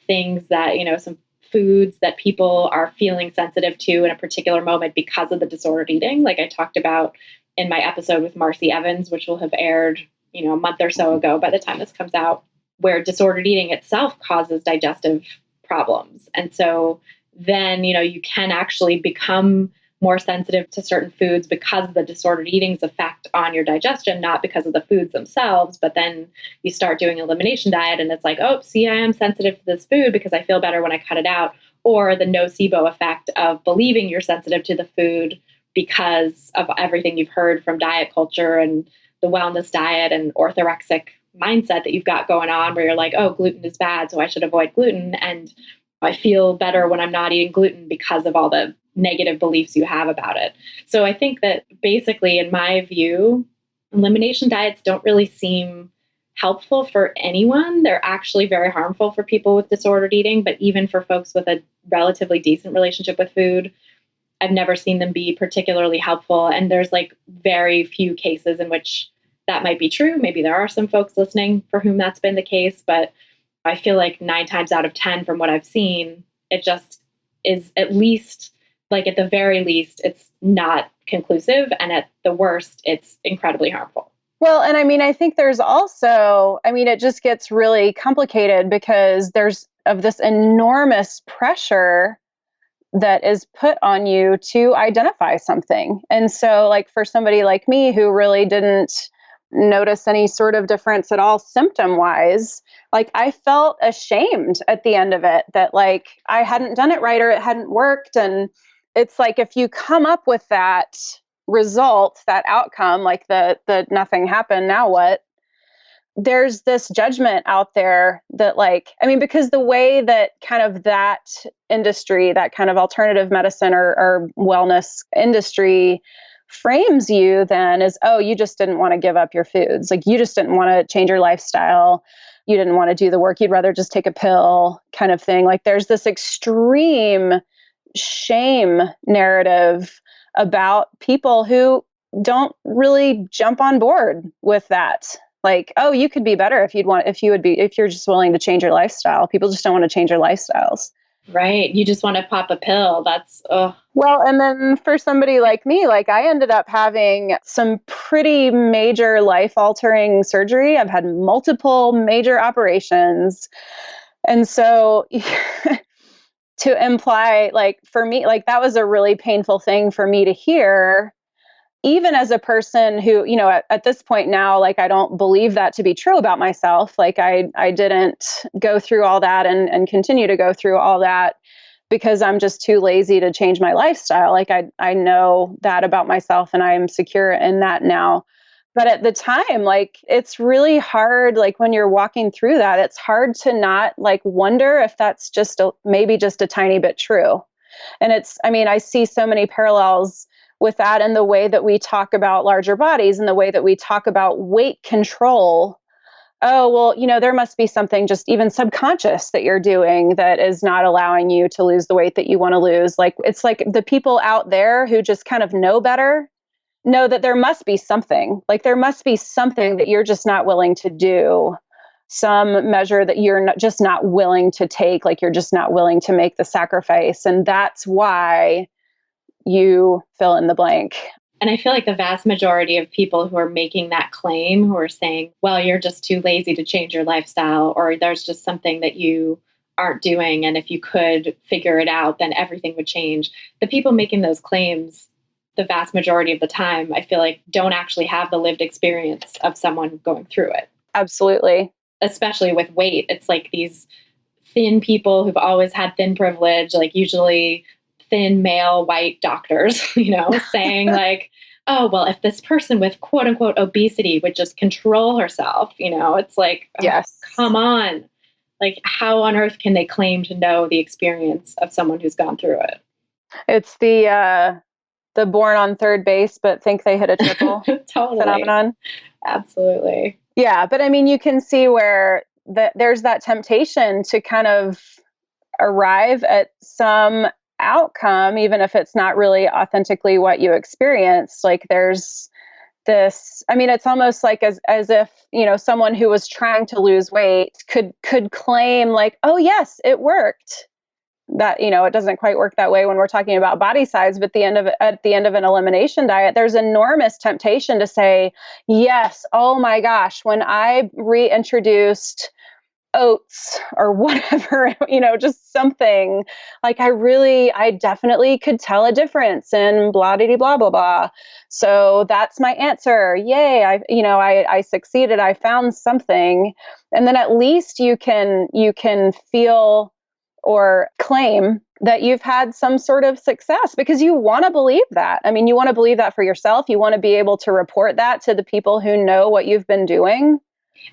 things that, some foods that people are feeling sensitive to in a particular moment because of the disordered eating. Like I talked about in my episode with Marcy Evans, which will have aired, a month or so ago by the time this comes out, where disordered eating itself causes digestive problems. And so then, you can actually become more sensitive to certain foods because of the disordered eating's effect on your digestion, not because of the foods themselves. But then you start doing elimination diet and it's like, oh, see, I am sensitive to this food because I feel better when I cut it out. Or the nocebo effect of believing you're sensitive to the food because of everything you've heard from diet culture and the wellness diet and orthorexic mindset that you've got going on, where you're like, oh, gluten is bad, so I should avoid gluten. And I feel better when I'm not eating gluten because of all the negative beliefs you have about it. So I think that basically, in my view, elimination diets don't really seem helpful for anyone. They're actually very harmful for people with disordered eating, but even for folks with a relatively decent relationship with food, I've never seen them be particularly helpful. And there's like very few cases in which that might be true. Maybe there are some folks listening for whom that's been the case, but I feel like 9 times out of 10 from what I've seen, it just is at least, like at the very least, it's not conclusive. And at the worst, it's incredibly harmful. Well, and I mean, I think there's also, I mean, it just gets really complicated because there's of this enormous pressure that is put on you to identify something. And so, like, for somebody like me who really didn't notice any sort of difference at all symptom wise, like, I felt ashamed at the end of it that, like, I hadn't done it right or it hadn't worked. And it's like, if you come up with that result, that outcome, like the nothing happened, now what? There's this judgment out there that, like, I mean, because the way that kind of that industry, that kind of alternative medicine or wellness industry frames you then is, oh, you just didn't want to give up your foods. Like, you just didn't want to change your lifestyle. You didn't want to do the work. You'd rather just take a pill kind of thing. Like, there's this extreme shame narrative about people who don't really jump on board with that. Like, oh, you could be better if you're just willing to change your lifestyle. People just don't want to change their lifestyles. Right. You just want to pop a pill. That's, Well, and then for somebody like me, like, I ended up having some pretty major life altering surgery. I've had multiple major operations. And so to imply, like, for me, like, that was a really painful thing for me to hear, even as a person who, at this point now, like, I don't believe that to be true about myself. Like, I didn't go through all that and continue to go through all that because I'm just too lazy to change my lifestyle. Like, I know that about myself and I am secure in that now. But at the time, like, it's really hard, like, when you're walking through that, it's hard to not, like, wonder if that's just maybe just a tiny bit true. And I see so many parallels with that in the way that we talk about larger bodies and the way that we talk about weight control. Oh, well, there must be something just even subconscious that you're doing that is not allowing you to lose the weight that you want to lose. Like, it's like the people out there who just kind of know better know that there must be something. Like, there must be something that you're just not willing to do, some measure that you're just not willing to take, like, you're just not willing to make the sacrifice. And that's why you fill in the blank. And I feel like the vast majority of people who are making that claim, who are saying, well, you're just too lazy to change your lifestyle, or there's just something that you aren't doing, and if you could figure it out, then everything would change. The people making those claims, the vast majority of the time, I feel like don't actually have the lived experience of someone going through it. Absolutely. Especially with weight. It's like these thin people who've always had thin privilege, like usually thin male white doctors, saying like, oh, well, if this person with quote unquote obesity would just control herself, it's like, yes, come on. Like, how on earth can they claim to know the experience of someone who's gone through it? It's the born on third base, but think they hit a triple totally. phenomenon. Absolutely. Yeah. But I mean, you can see where there's that temptation to kind of arrive at some outcome, even if it's not really authentically what you experienced. Like, there's this, it's almost like as if, someone who was trying to lose weight could claim like, oh yes, it worked. That, it doesn't quite work that way when we're talking about body size, but at the end of an elimination diet, there's enormous temptation to say, yes, oh my gosh, when I reintroduced oats or whatever, just something, like, I definitely could tell a difference in blah, blah, blah, blah, blah. So that's my answer. Yay. I succeeded. I found something. And then at least you can feel or claim that you've had some sort of success, because you want to believe that. You want to believe that for yourself. You want to be able to report that to the people who know what you've been doing.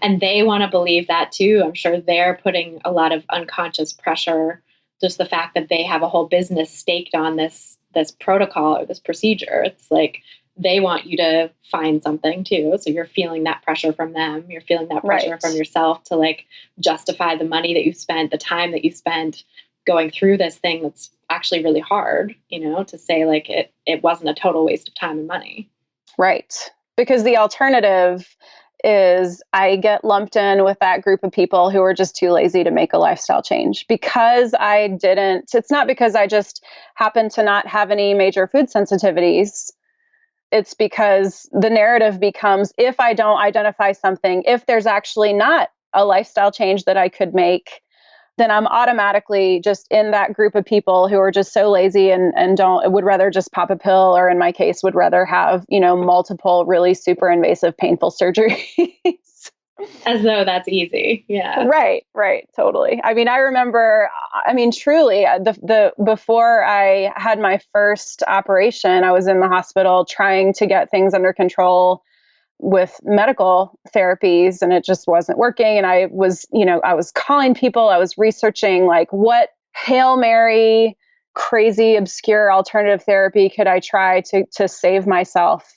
And they want to believe that too. I'm sure they're putting a lot of unconscious pressure, just the fact that they have a whole business staked on this protocol or this procedure. It's like they want you to find something too. So you're feeling that pressure from them. You're feeling that pressure from yourself to, like, justify the money that you spent, the time that you spent going through this thing that's actually really hard, to say like it wasn't a total waste of time and money. Right. Because the alternative is I get lumped in with that group of people who are just too lazy to make a lifestyle change. Because it's not because I just happen to not have any major food sensitivities. It's because the narrative becomes, if I don't identify something, if there's actually not a lifestyle change that I could make, then I'm automatically just in that group of people who are just so lazy and would rather just pop a pill, or in my case, would rather have, multiple really super invasive, painful surgeries. As though that's easy. Yeah. Right. Totally. I mean, I remember, truly before I had my first operation, I was in the hospital trying to get things under control with medical therapies, and it just wasn't working. And I was calling people, I was researching like what Hail Mary, crazy, obscure alternative therapy could I try to save myself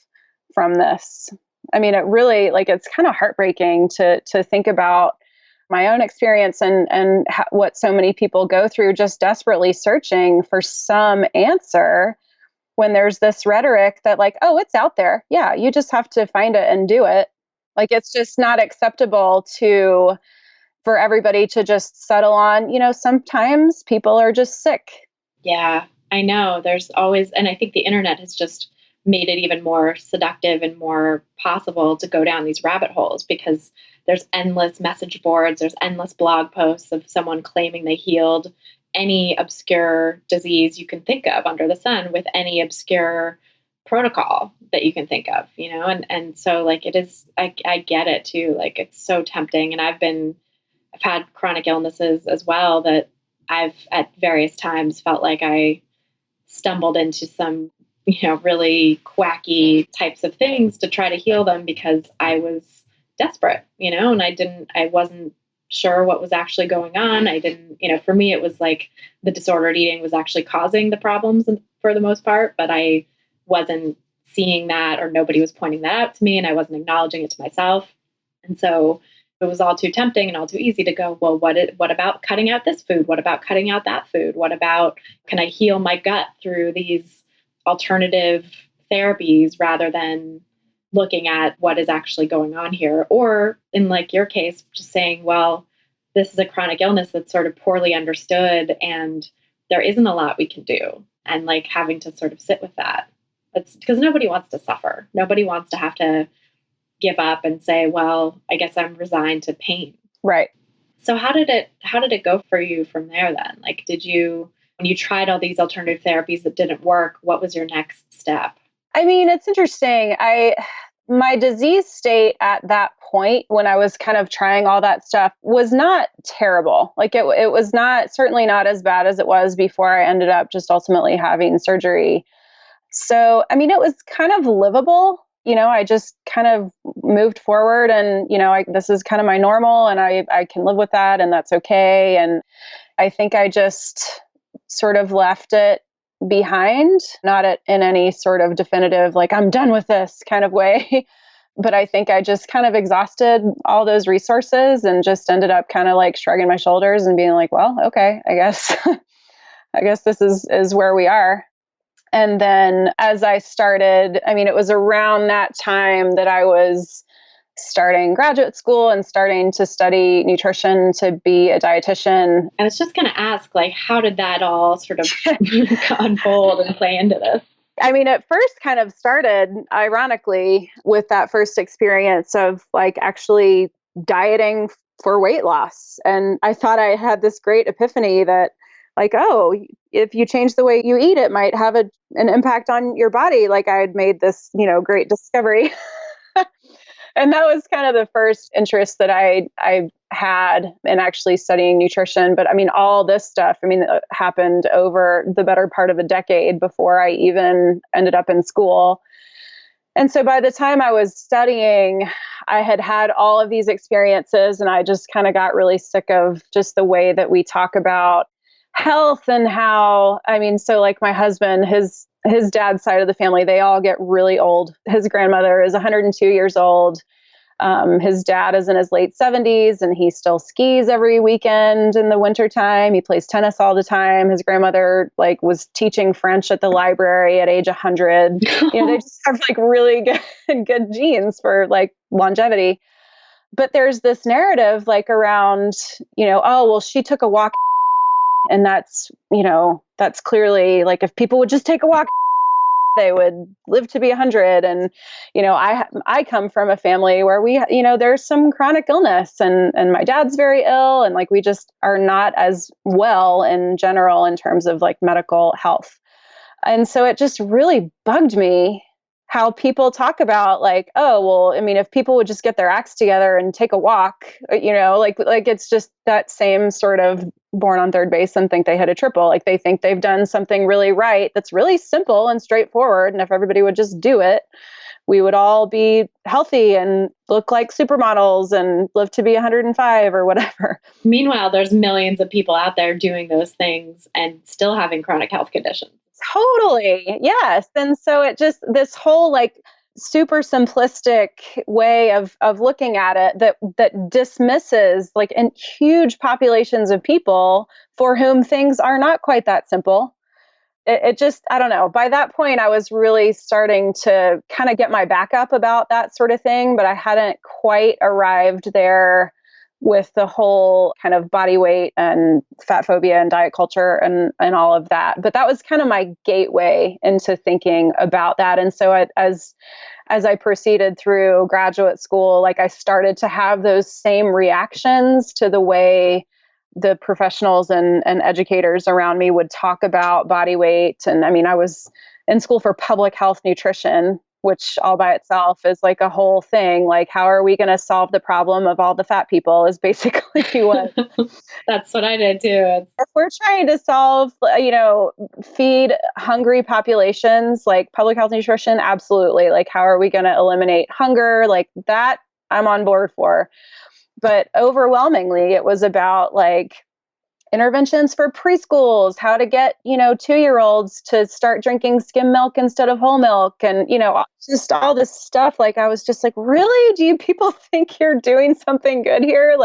from this. I mean, it really, like, it's kind of heartbreaking to think about my own experience and what so many people go through, just desperately searching for some answer, when there's this rhetoric that like, oh, it's out there. Yeah, you just have to find it and do it. Like, it's just not acceptable for everybody to just settle on, sometimes people are just sick. Yeah, I know. There's always, and I think the internet has just made it even more seductive and more possible to go down these rabbit holes, because there's endless message boards, there's endless blog posts of someone claiming they healed any obscure disease you can think of under the sun with any obscure protocol that you can think of, and so like it is, I get it too. Like, it's so tempting. And I've had chronic illnesses as well that I've at various times felt like I stumbled into some, really quacky types of things to try to heal them because I was desperate, and I wasn't sure what was actually going on. I didn't, for me, it was like the disordered eating was actually causing the problems for the most part, but I wasn't seeing that, or nobody was pointing that out to me, and I wasn't acknowledging it to myself. And so it was all too tempting and all too easy to go, well, what about cutting out this food? What about cutting out that food? What about, can I heal my gut through these alternative therapies rather than looking at what is actually going on here? Or in like your case, just saying, well, this is a chronic illness that's sort of poorly understood and there isn't a lot we can do. And like having to sort of sit with that. It's because nobody wants to suffer. Nobody wants to have to give up and say, well, I guess I'm resigned to pain. Right. So how did it go for you from there then? Like, when you tried all these alternative therapies that didn't work, what was your next step? I mean, it's interesting. My disease state at that point, when I was kind of trying all that stuff, was not terrible. Like it was certainly not as bad as it was before I ended up just ultimately having surgery. So, I mean, it was kind of livable. I just kind of moved forward and, this is kind of my normal and I can live with that and that's okay. And I think I just sort of left it behind, not in any sort of definitive, like I'm done with this kind of way. But I think I just kind of exhausted all those resources and just ended up kind of like shrugging my shoulders and being like, well, okay, I guess, I guess this is where we are. And then as I started, I mean, it was around that time that I was starting graduate school and starting to study nutrition to be a dietitian. I was just going to ask, like, how did that all sort of unfold and play into this? I mean, it first kind of started, ironically, with that first experience of like actually dieting for weight loss. And I thought I had this great epiphany that like, oh, if you change the way you eat, it might have an impact on your body. Like I had made this, great discovery. And that was kind of the first interest that I had in actually studying nutrition. But I mean, all this stuff, it happened over the better part of a decade before I even ended up in school. And so by the time I was studying, I had had all of these experiences and I just kind of got really sick of just the way that we talk about health and how, so like my husband, his dad's side of the family, they all get really old. His grandmother is 102 years old. His dad is in his late 70s and he still skis every weekend in the wintertime. He plays tennis all the time. His grandmother was teaching French at the library at age 100. They just have really good genes for longevity. But there's this narrative around, oh, well, she took a walk, and that's clearly if people would just take a walk, they would live to be 100. And, I come from a family where we, there's some chronic illness, and my dad's very ill, and we just are not as well in general in terms of medical health. And so it just really bugged me how people talk about oh, well, I mean, if people would just get their acts together and take a walk, it's just that same sort of born on third base and think they hit a triple. They think they've done something really right that's really simple and straightforward. And if everybody would just do it, we would all be healthy and look like supermodels and live to be 105 or whatever. Meanwhile, there's millions of people out there doing those things and still having chronic health conditions. Totally. Yes. And so it just, this whole super simplistic way of looking at it that dismisses in huge populations of people for whom things are not quite that simple. It just, I don't know. By that point, I was really starting to kind of get my back up about that sort of thing, but I hadn't quite arrived there with the whole kind of body weight and fat phobia and diet culture and all of that. But that was kind of my gateway into thinking about that. And so as I proceeded through graduate school, I started to have those same reactions to the way the professionals and educators around me would talk about body weight. And I mean, I was in school for public health nutrition, which all by itself is a whole thing. How are we going to solve the problem of all the fat people is basically what. That's what I did too. If we're trying to solve, feed hungry populations, public health nutrition, absolutely. How are we going to eliminate hunger? That I'm on board for. But overwhelmingly, it was about interventions for preschools, how to get, 2-year-olds to start drinking skim milk instead of whole milk. And, just all this stuff. I was just really, do you people think you're doing something good here?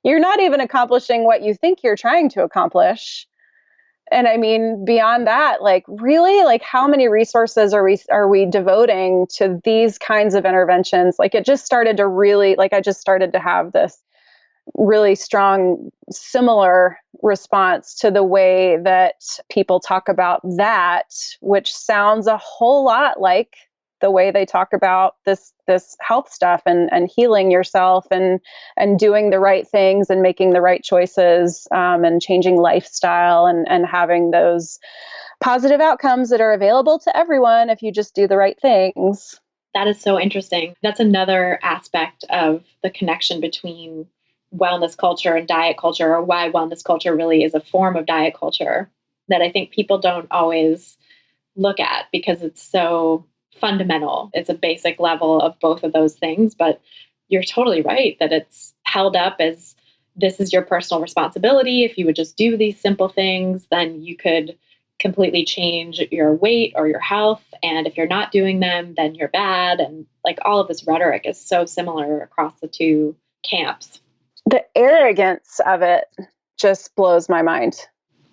You're not even accomplishing what you think you're trying to accomplish. And I mean, beyond that, really, how many resources are we devoting to these kinds of interventions? It just started to really, I just started to have this really strong, similar response to the way that people talk about that, which sounds a whole lot like the way they talk about this health stuff and healing yourself and doing the right things and making the right choices and changing lifestyle and having those positive outcomes that are available to everyone if you just do the right things. That is so interesting. That's another aspect of the connection between wellness culture and diet culture, or why wellness culture really is a form of diet culture that I think people don't always look at because it's so fundamental. It's a basic level of both of those things, but you're totally right that it's held up as this is your personal responsibility. If you would just do these simple things, then you could completely change your weight or your health. And if you're not doing them, then you're bad. And all of this rhetoric is so similar across the two camps. The arrogance of it just blows my mind.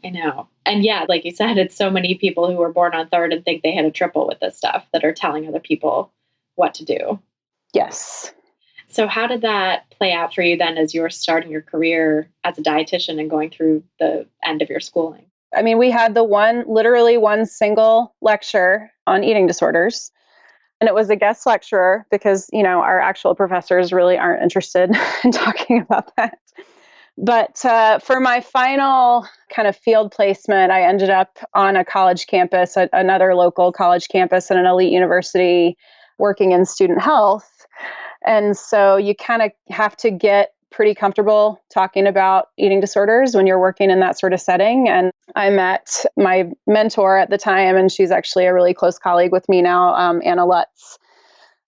I know. And yeah, like you said, it's so many people who were born on third and think they hit a triple with this stuff that are telling other people what to do. Yes. So how did that play out for you then as you were starting your career as a dietitian and going through the end of your schooling? I mean, we had literally one single lecture on eating disorders. And it was a guest lecturer because, our actual professors really aren't interested in talking about that. But for my final kind of field placement, I ended up on a college campus, another local college campus at an elite university working in student health. And so you kind of have to get pretty comfortable talking about eating disorders when you're working in that sort of setting. And I met my mentor at the time, and she's actually a really close colleague with me now, Anna Lutz.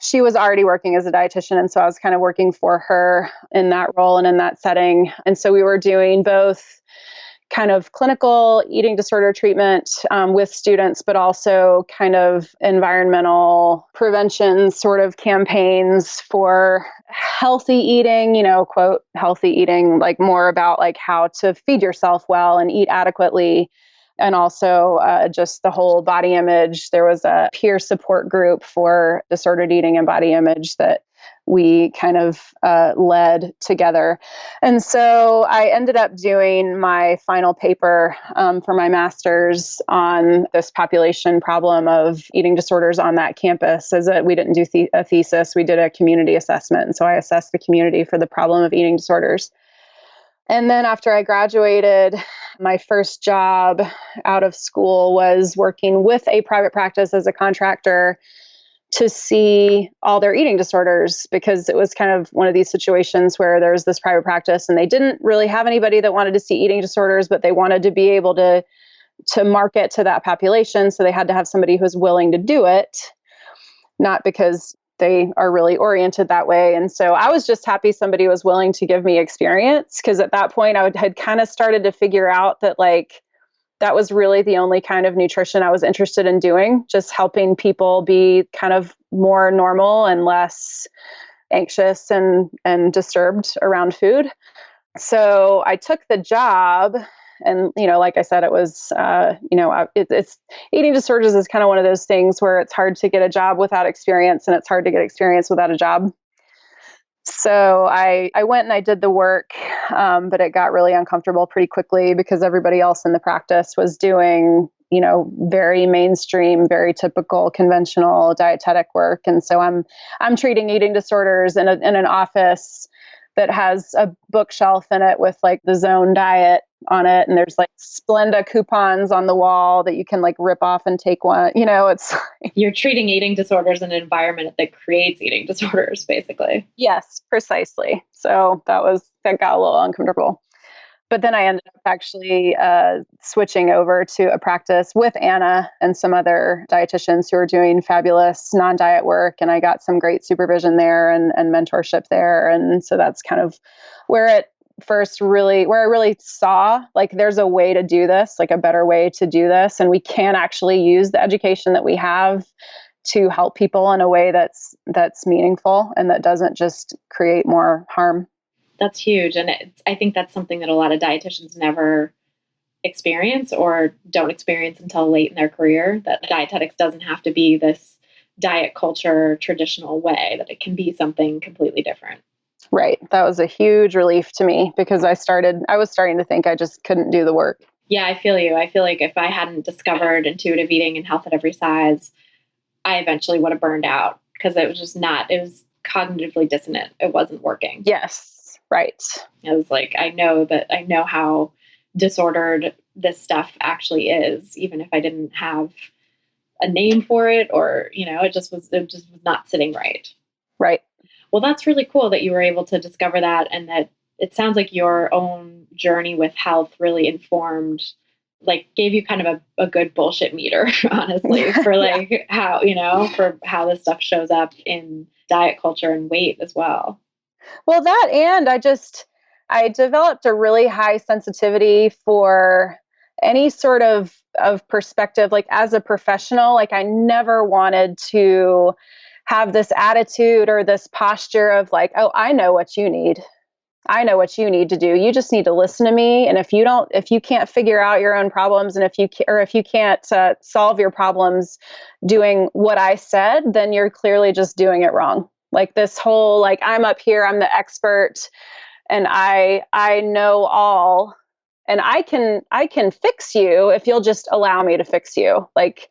She was already working as a dietitian, and so I was kind of working for her in that role and in that setting. And so we were doing both kind of clinical eating disorder treatment with students, but also kind of environmental prevention sort of campaigns for healthy eating, quote, healthy eating, like more about like how to feed yourself well and eat adequately. And also just the whole body image. There was a peer support group for disordered eating and body image that we kind of led together. And so I ended up doing my final paper for my master's on this population problem of eating disorders on that campus. As we didn't do a thesis, we did a community assessment. And so I assessed the community for the problem of eating disorders. And then after I graduated, my first job out of school was working with a private practice as a contractor to see all their eating disorders, because it was kind of one of these situations where there was this private practice and they didn't really have anybody that wanted to see eating disorders, but they wanted to be able to market to that population. So they had to have somebody who was willing to do it, not because they are really oriented that way. And so I was just happy somebody was willing to give me experience, because at that point I had kind of started to figure out that like that was really the only kind of nutrition I was interested in doing, just helping people be kind of more normal and less anxious and disturbed around food. So I took the job, and, like I said, it was, it's eating disorders is kind of one of those things where it's hard to get a job without experience, and it's hard to get experience without a job. So I went and I did the work, but it got really uncomfortable pretty quickly because everybody else in the practice was doing, very mainstream, very typical conventional dietetic work. And so I'm treating eating disorders in an office that has a bookshelf in it with like the Zone diet on it. And there's like Splenda coupons on the wall that you can like rip off and take one. It's You're treating eating disorders in an environment that creates eating disorders, basically. Yes, precisely. So that got a little uncomfortable. But then I ended up actually switching over to a practice with Anna and some other dietitians who are doing fabulous non-diet work. And I got some great supervision there and mentorship there. And so that's kind of where I really saw like there's a way to do this, like a better way to do this. And we can actually use the education that we have to help people in a way that's meaningful and that doesn't just create more harm. That's huge. And I think that's something that a lot of dietitians never experience or don't experience until late in their career, that dietetics doesn't have to be this diet culture traditional way, that it can be something completely different. Right. That was a huge relief to me because I was starting to think I just couldn't do the work. Yeah, I feel you. I feel like if I hadn't discovered intuitive eating and health at every size, I eventually would have burned out because it was cognitively dissonant. It wasn't working. Yes. Right. I was like, I know how disordered this stuff actually is, even if I didn't have a name for it or, it just was not sitting right. Right. Well, that's really cool that you were able to discover that, and that it sounds like your own journey with health really informed, like gave you kind of a good bullshit meter, honestly, for like how, for how this stuff shows up in diet culture and weight as well. Well, that, and I developed a really high sensitivity for any sort of perspective, like as a professional. Like I never wanted to have this attitude or this posture of like, oh, I know what you need. I know what you need to do. You just need to listen to me. And if you can't figure out your own problems, and if you can't solve your problems doing what I said, then you're clearly just doing it wrong. Like this whole, like, I'm up here, I'm the expert, and I know all, and I can fix you if you'll just allow me to fix you. Like,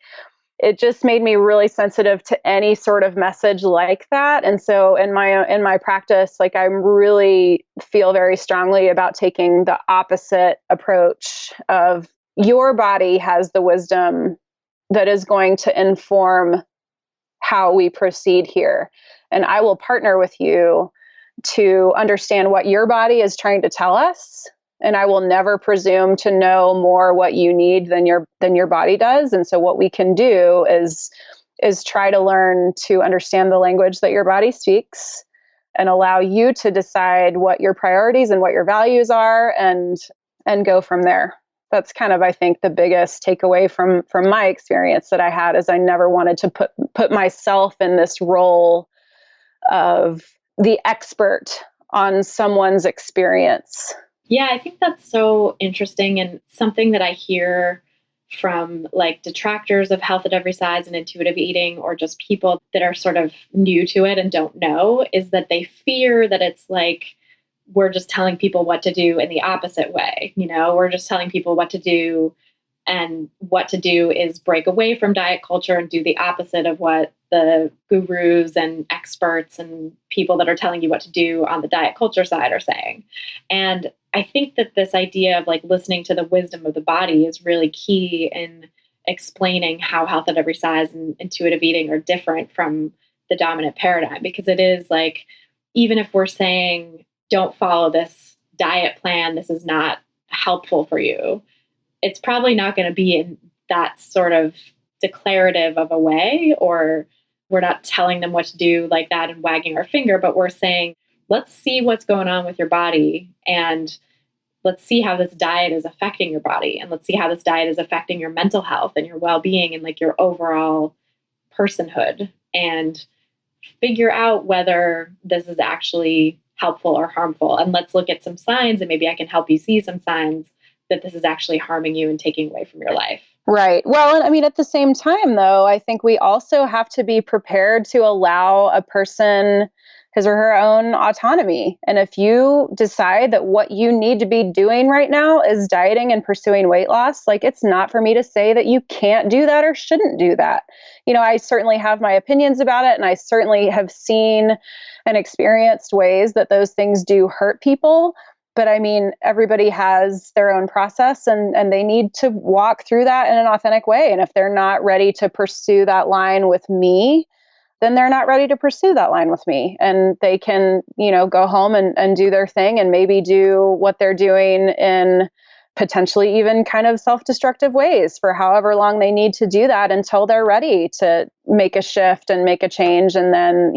it just made me really sensitive to any sort of message like that. And so in my practice, like I really feel very strongly about taking the opposite approach of your body has the wisdom that is going to inform how we proceed here. And I will partner with you to understand what your body is trying to tell us. And I will never presume to know more what you need than your body does. And so what we can do is try to learn to understand the language that your body speaks and allow you to decide what your priorities and what your values are and go from there. That's kind of, I think, the biggest takeaway from my experience that I had is I never wanted to put myself in this role of the expert on someone's experience. Yeah, I think that's so interesting and something that I hear from like detractors of health at every size and intuitive eating, or just people that are sort of new to it and don't know, is that they fear that it's like we're just telling people what to do in the opposite way. We're just telling people what to do, and what to do is break away from diet culture and do the opposite of what the gurus and experts and people that are telling you what to do on the diet culture side are saying. And I think that this idea of like listening to the wisdom of the body is really key in explaining how health at every size and intuitive eating are different from the dominant paradigm. Because it is like, even if we're saying, don't follow this diet plan, this is not helpful for you, it's probably not going to be in that sort of declarative of a way, or we're not telling them what to do like that and wagging our finger, but we're saying, let's see what's going on with your body, and let's see how this diet is affecting your body, and let's see how this diet is affecting your mental health and your well-being and like your overall personhood, and figure out whether this is actually helpful or harmful. And let's look at some signs, and maybe I can help you see some signs that this is actually harming you and taking away from your life. Right. Well, I mean, at the same time, though, I think we also have to be prepared to allow a person his or her own autonomy. And if you decide that what you need to be doing right now is dieting and pursuing weight loss, like, it's not for me to say that you can't do that or shouldn't do that. I certainly have my opinions about it, and I certainly have seen and experienced ways that those things do hurt people. But I mean, everybody has their own process, and they need to walk through that in an authentic way. And if they're not ready to pursue that line with me, then they're not ready to pursue that line with me. And they can, go home and do their thing, and maybe do what they're doing in potentially even kind of self-destructive ways for however long they need to do that until they're ready to make a shift and make a change. And then,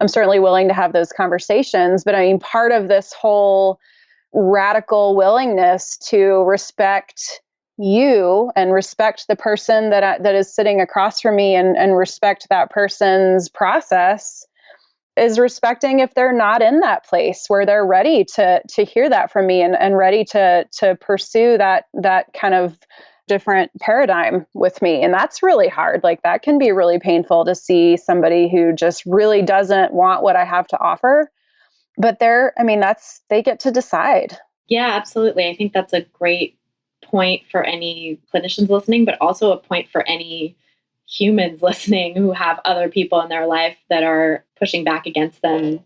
I'm certainly willing to have those conversations. But I mean, part of this whole radical willingness to respect you and respect the person that is sitting across from me, and respect that person's process, is respecting if they're not in that place where they're ready to hear that from me, and ready to pursue that kind of different paradigm with me. And that's really hard. Like, that can be really painful to see somebody who just really doesn't want what I have to offer. But they get to decide. Yeah, absolutely. I think that's a great point for any clinicians listening, but also a point for any humans listening who have other people in their life that are pushing back against them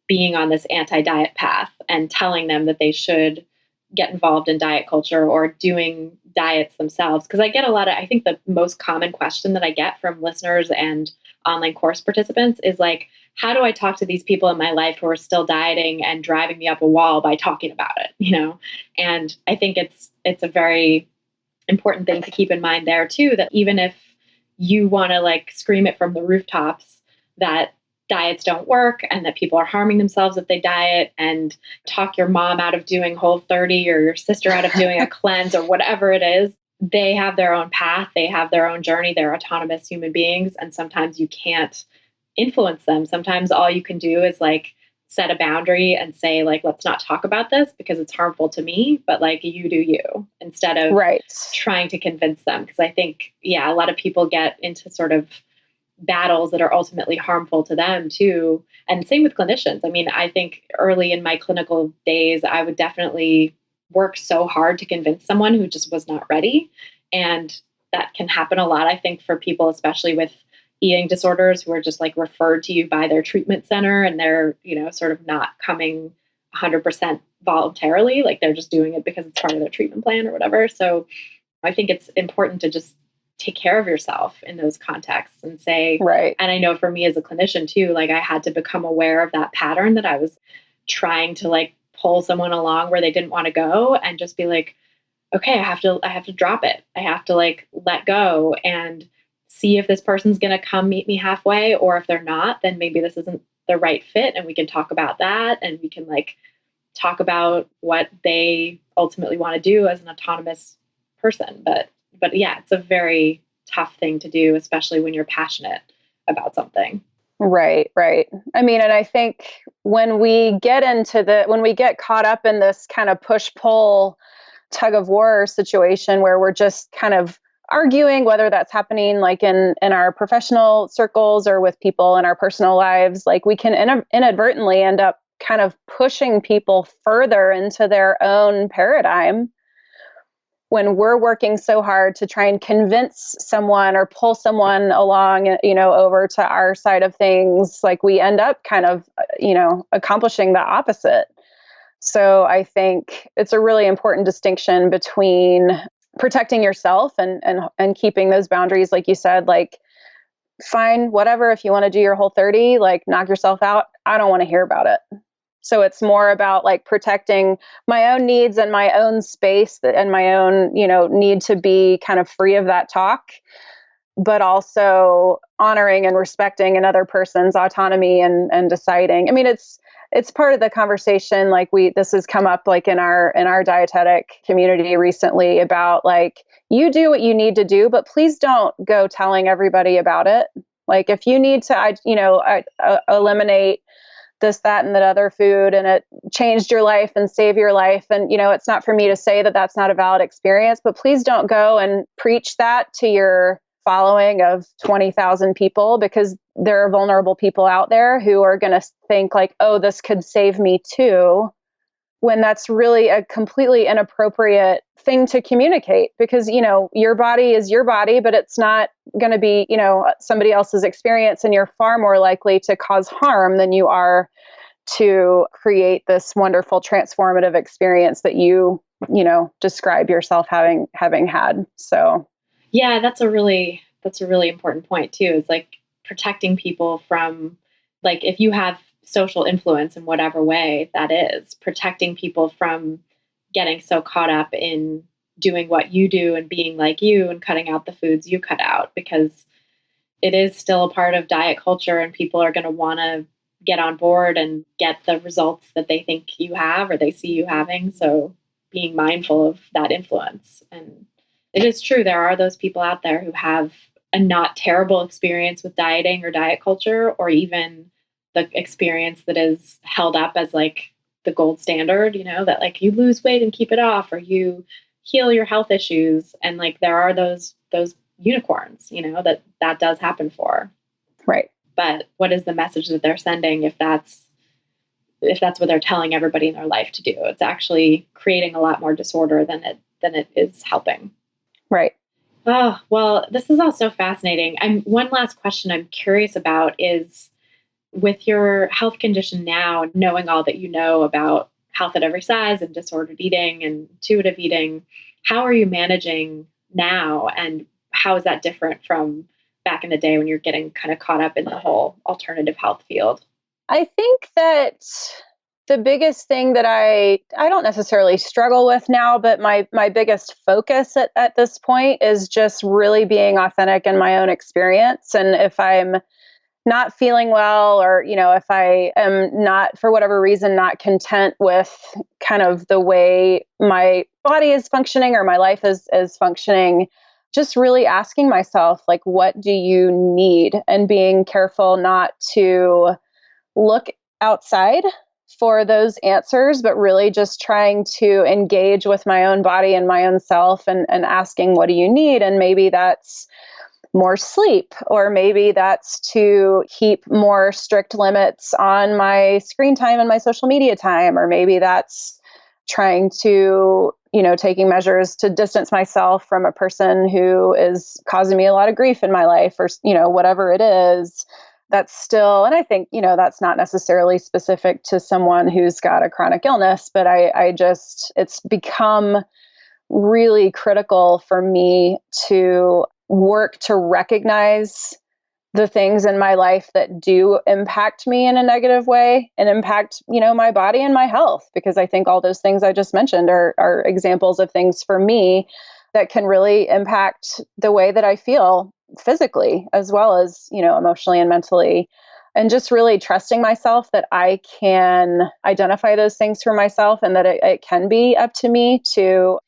being on this anti-diet path, and telling them that they should get involved in diet culture or doing diets themselves. Because I think the most common question that I get from listeners and online course participants is like, how do I talk to these people in my life who are still dieting and driving me up a wall by talking about it, And I think it's a very important thing to keep in mind there too, that even if you want to like scream it from the rooftops that diets don't work and that people are harming themselves if they diet, and talk your mom out of doing Whole30 or your sister out of doing a cleanse or whatever it is, they have their own path, they have their own journey, they're autonomous human beings, and sometimes you can't influence them. Sometimes all you can do is like set a boundary and say like, let's not talk about this because it's harmful to me, but like, you do you, instead of trying to convince them. Because I think, a lot of people get into sort of battles that are ultimately harmful to them too. And same with clinicians. I mean, I think early in my clinical days, I would definitely work so hard to convince someone who just was not ready. And that can happen a lot, I think, for people, especially with eating disorders, who are just like referred to you by their treatment center, and they're, sort of not coming 100% voluntarily. Like, they're just doing it because it's part of their treatment plan or whatever. So I think it's important to just take care of yourself in those contexts and say, right. And I know for me as a clinician too, like, I had to become aware of that pattern that I was trying to like pull someone along where they didn't want to go, and just be like, okay, I have to drop it. I have to like let go and see if this person's going to come meet me halfway, or if they're not, then maybe this isn't the right fit, and we can talk about that, and we can like talk about what they ultimately want to do as an autonomous person. But yeah, it's a very tough thing to do, especially when you're passionate about something. Right, right. I mean, and I think when we get caught up in this kind of push-pull tug of war situation where we're just kind of arguing, whether that's happening like in our professional circles or with people in our personal lives, like we can inadvertently end up kind of pushing people further into their own paradigm when we're working so hard to try and convince someone or pull someone along, over to our side of things. Like we end up kind of, accomplishing the opposite. So I think it's a really important distinction between protecting yourself and keeping those boundaries. Like you said, like, fine, whatever, if you want to do your Whole30, like knock yourself out. I don't want to hear about it. So it's more about like protecting my own needs and my own space and my own, need to be kind of free of that talk, but also honoring and respecting another person's autonomy and deciding. I mean, it's part of the conversation. Like this has come up like in our dietetic community recently about like, you do what you need to do, but please don't go telling everybody about it. Like if you need to, eliminate this, that, and that other food, and it changed your life and saved your life. And, it's not for me to say that that's not a valid experience, but please don't go and preach that to your following of 20,000 people, because there are vulnerable people out there who are going to think like, oh, this could save me too, when that's really a completely inappropriate thing to communicate, because, your body is your body, but it's not going to be, somebody else's experience, and you're far more likely to cause harm than you are to create this wonderful transformative experience that you describe yourself having had. So yeah, that's a really important point too. Is like protecting people from, like, if you have social influence in whatever way that is, protecting people from getting so caught up in doing what you do and being like you and cutting out the foods you cut out, because it is still a part of diet culture and people are going to want to get on board and get the results that they think you have or they see you having. So being mindful of that influence. And it is true, there are those people out there who have a not terrible experience with dieting or diet culture, or even the experience that is held up as like the gold standard, that like you lose weight and keep it off, or you heal your health issues. And like there are those unicorns, that does happen for. Right. But what is the message that they're sending if that's what they're telling everybody in their life to do? It's actually creating a lot more disorder than it is helping. Right. Oh, well, this is all so fascinating. One last question I'm curious about is, with your health condition now, knowing all that you know about health at every size and disordered eating and intuitive eating, how are you managing now? And how is that different from back in the day when you're getting kind of caught up in the whole alternative health field? I think that the biggest thing that I don't necessarily struggle with now, but my biggest focus at this point is just really being authentic in my own experience. And if I'm not feeling well, or, if I am not, for whatever reason, not content with kind of the way my body is functioning or my life is functioning, just really asking myself, like, what do you need? And being careful not to look outside for those answers, but really just trying to engage with my own body and my own self and asking, what do you need? And maybe that's more sleep, or maybe that's to keep more strict limits on my screen time and my social media time, or maybe that's trying to, taking measures to distance myself from a person who is causing me a lot of grief in my life, or, whatever it is. That's still, and I think, that's not necessarily specific to someone who's got a chronic illness, but it's become really critical for me to work to recognize the things in my life that do impact me in a negative way and impact, my body and my health, because I think all those things I just mentioned are examples of things for me that can really impact the way that I feel physically, as well as, emotionally and mentally. and just really trusting myself that I can identify those things for myself, and that it can be up to me to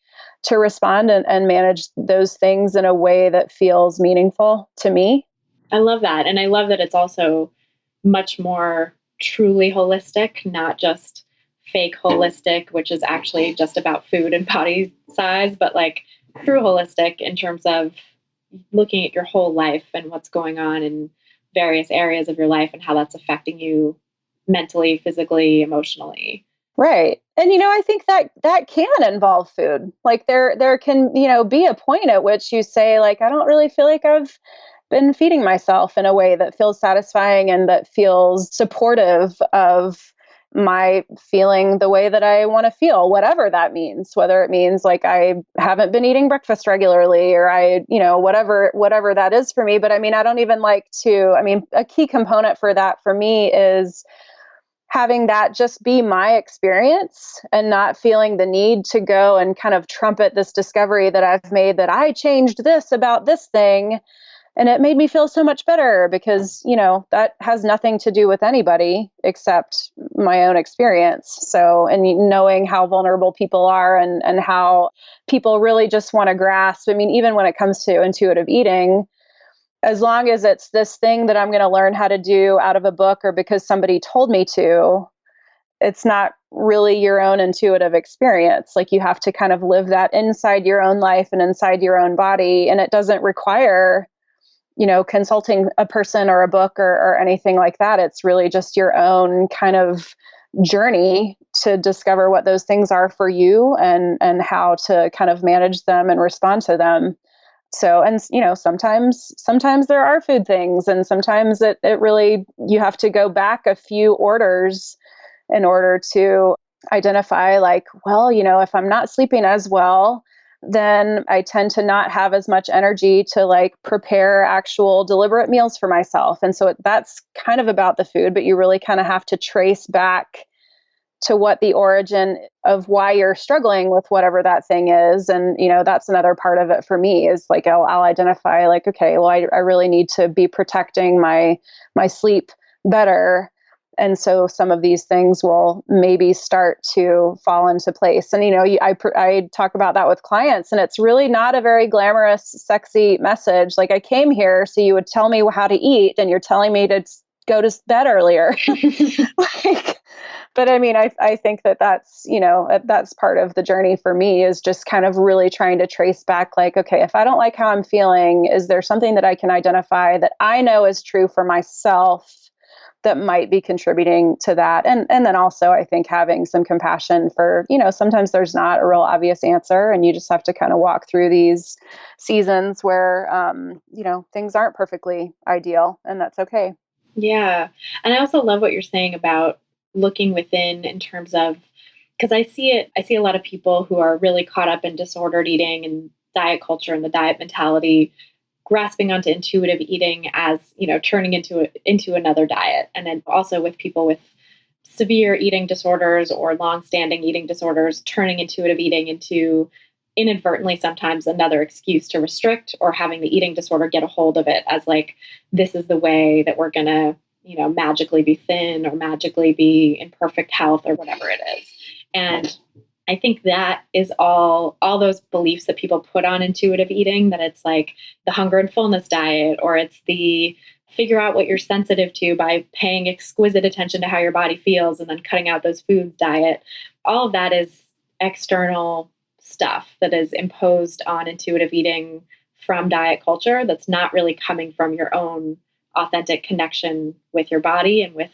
respond and manage those things in a way that feels meaningful to me. I love that. And I love that it's also much more truly holistic, not just fake holistic, which is actually just about food and body size, but like true holistic in terms of looking at your whole life and what's going on in various areas of your life and how that's affecting you mentally, physically, emotionally. Right. And I think that can involve food. Like there can, be a point at which you say, like, I don't really feel like I've been feeding myself in a way that feels satisfying and that feels supportive of my feeling the way that I want to feel, whatever that means, whether it means like I haven't been eating breakfast regularly, or whatever that is for me. But I mean, I don't even like to, a key component for that for me is having that just be my experience and not feeling the need to go and kind of trumpet this discovery that I've made, that I changed this about this thing. And it made me feel so much better because, that has nothing to do with anybody except my own experience. So, and knowing how vulnerable people are, and how people really just want to grasp. I mean, even when it comes to intuitive eating, as long as it's this thing that I'm going to learn how to do out of a book or because somebody told me to, it's not really your own intuitive experience. Like, you have to kind of live that inside your own life and inside your own body. And it doesn't require, consulting a person or a book or anything like that. It's really just your own kind of journey to discover what those things are for you, and how to kind of manage them and respond to them. So, and sometimes there are food things, and sometimes it really, you have to go back a few orders in order to identify, like, well, if I'm not sleeping as well, then I tend to not have as much energy to like prepare actual deliberate meals for myself. And so that's kind of about the food, but you really kind of have to trace back to what the origin of why you're struggling with whatever that thing is. And, that's another part of it for me is like, I'll identify like, okay, well, I really need to be protecting my sleep better. And so some of these things will maybe start to fall into place. And, I talk about that with clients, and it's really not a very glamorous, sexy message. Like, I came here so you would tell me how to eat, and you're telling me to go to bed earlier. Like, but I mean, I think that's part of the journey for me, is just kind of really trying to trace back, like, okay, if I don't like how I'm feeling, is there something that I can identify that I know is true for myself that might be contributing to that? And then also, I think having some compassion for, sometimes there's not a real obvious answer, and you just have to kind of walk through these seasons where, things aren't perfectly ideal, and that's okay. Yeah. And I also love what you're saying about looking within in terms of, because I see a lot of people who are really caught up in disordered eating and diet culture and the diet mentality, grasping onto intuitive eating as, turning into another diet. And then also with people with severe eating disorders or long-standing eating disorders, turning intuitive eating into inadvertently sometimes another excuse to restrict, or having the eating disorder get a hold of it as like, this is the way that we're going to, magically be thin or magically be in perfect health or whatever it is. And I think that is all those beliefs that people put on intuitive eating, that it's like the hunger and fullness diet, or it's the figure out what you're sensitive to by paying exquisite attention to how your body feels and then cutting out those foods diet. All of that is external stuff that is imposed on intuitive eating from diet culture, that's not really coming from your own authentic connection with your body and with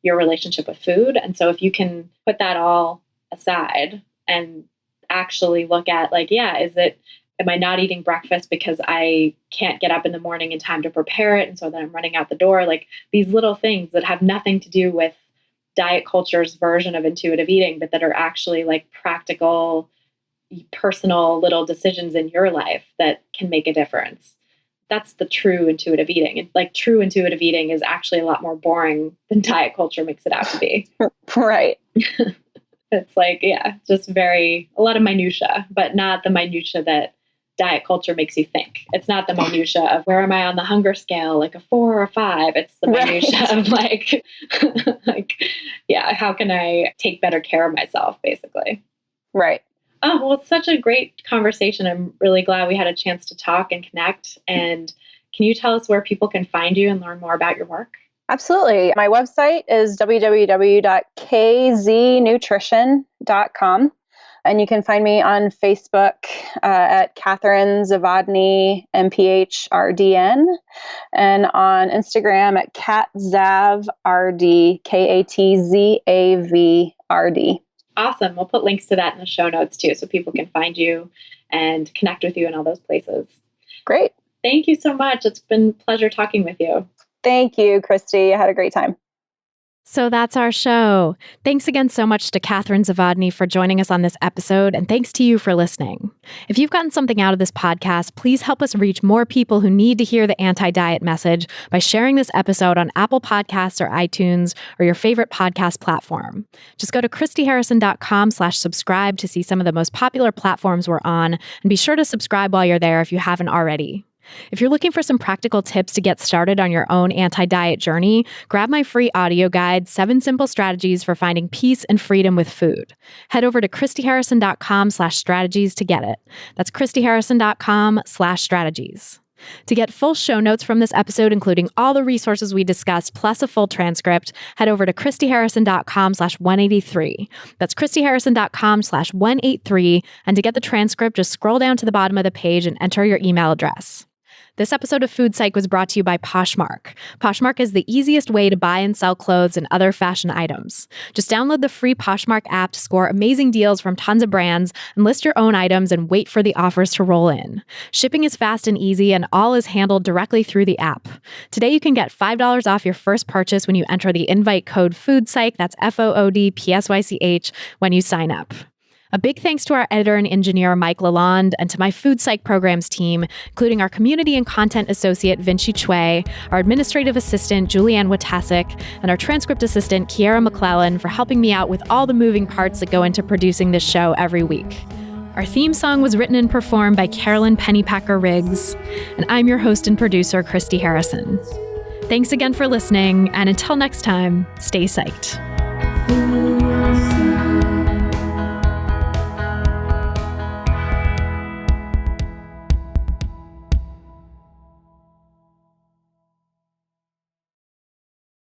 your relationship with food. And so if you can put that all aside and actually look at, like, yeah, am I not eating breakfast because I can't get up in the morning in time to prepare it, and so then I'm running out the door? Like, these little things that have nothing to do with diet culture's version of intuitive eating, but that are actually like practical, personal little decisions in your life that can make a difference. That's the true intuitive eating. And like, true intuitive eating is actually a lot more boring than diet culture makes it out to be. Right. It's like, yeah, just a lot of minutia, but not the minutia that diet culture makes you think. It's not the minutia of where am I on the hunger scale, like a 4 or a 5. It's the minutia of how can I take better care of myself, basically. Right. Oh, well, it's such a great conversation. I'm really glad we had a chance to talk and connect. And can you tell us where people can find you and learn more about your work? Absolutely. My website is www.kznutrition.com. And you can find me on Facebook at Katherine Zavodni, MPHRDN, and on Instagram at KatZavRD, KATZAVRD. Awesome. We'll put links to that in the show notes too, so people can find you and connect with you in all those places. Great. Thank you so much. It's been a pleasure talking with you. Thank you, Christy. I had a great time. So that's our show. Thanks again so much to Katherine Zavodni for joining us on this episode, and thanks to you for listening. If you've gotten something out of this podcast, please help us reach more people who need to hear the anti-diet message by sharing this episode on Apple Podcasts or iTunes or your favorite podcast platform. Just go to christyharrison.com/subscribe to see some of the most popular platforms we're on, and be sure to subscribe while you're there if you haven't already. If you're looking for some practical tips to get started on your own anti-diet journey, grab my free audio guide, 7 Simple Strategies for Finding Peace and Freedom with Food. Head over to christyharrison.com/strategies to get it. That's christyharrison.com/strategies. To get full show notes from this episode, including all the resources we discussed, plus a full transcript, head over to christyharrison.com/183. That's christyharrison.com/183. And to get the transcript, just scroll down to the bottom of the page and enter your email address. This episode of Food Psych was brought to you by Poshmark. Poshmark is the easiest way to buy and sell clothes and other fashion items. Just download the free Poshmark app to score amazing deals from tons of brands and list your own items and wait for the offers to roll in. Shipping is fast and easy, and all is handled directly through the app. Today you can get $5 off your first purchase when you enter the invite code FOODPSYCH, that's FOODPSYCH, when you sign up. A big thanks to our editor and engineer, Mike Lalonde, and to my Food Psych programs team, including our community and content associate, Vinci Chue, our administrative assistant, Julianne Watasik, and our transcript assistant, Kiera McClellan, for helping me out with all the moving parts that go into producing this show every week. Our theme song was written and performed by Carolyn Pennypacker Riggs, and I'm your host and producer, Christy Harrison. Thanks again for listening, and until next time, stay psyched.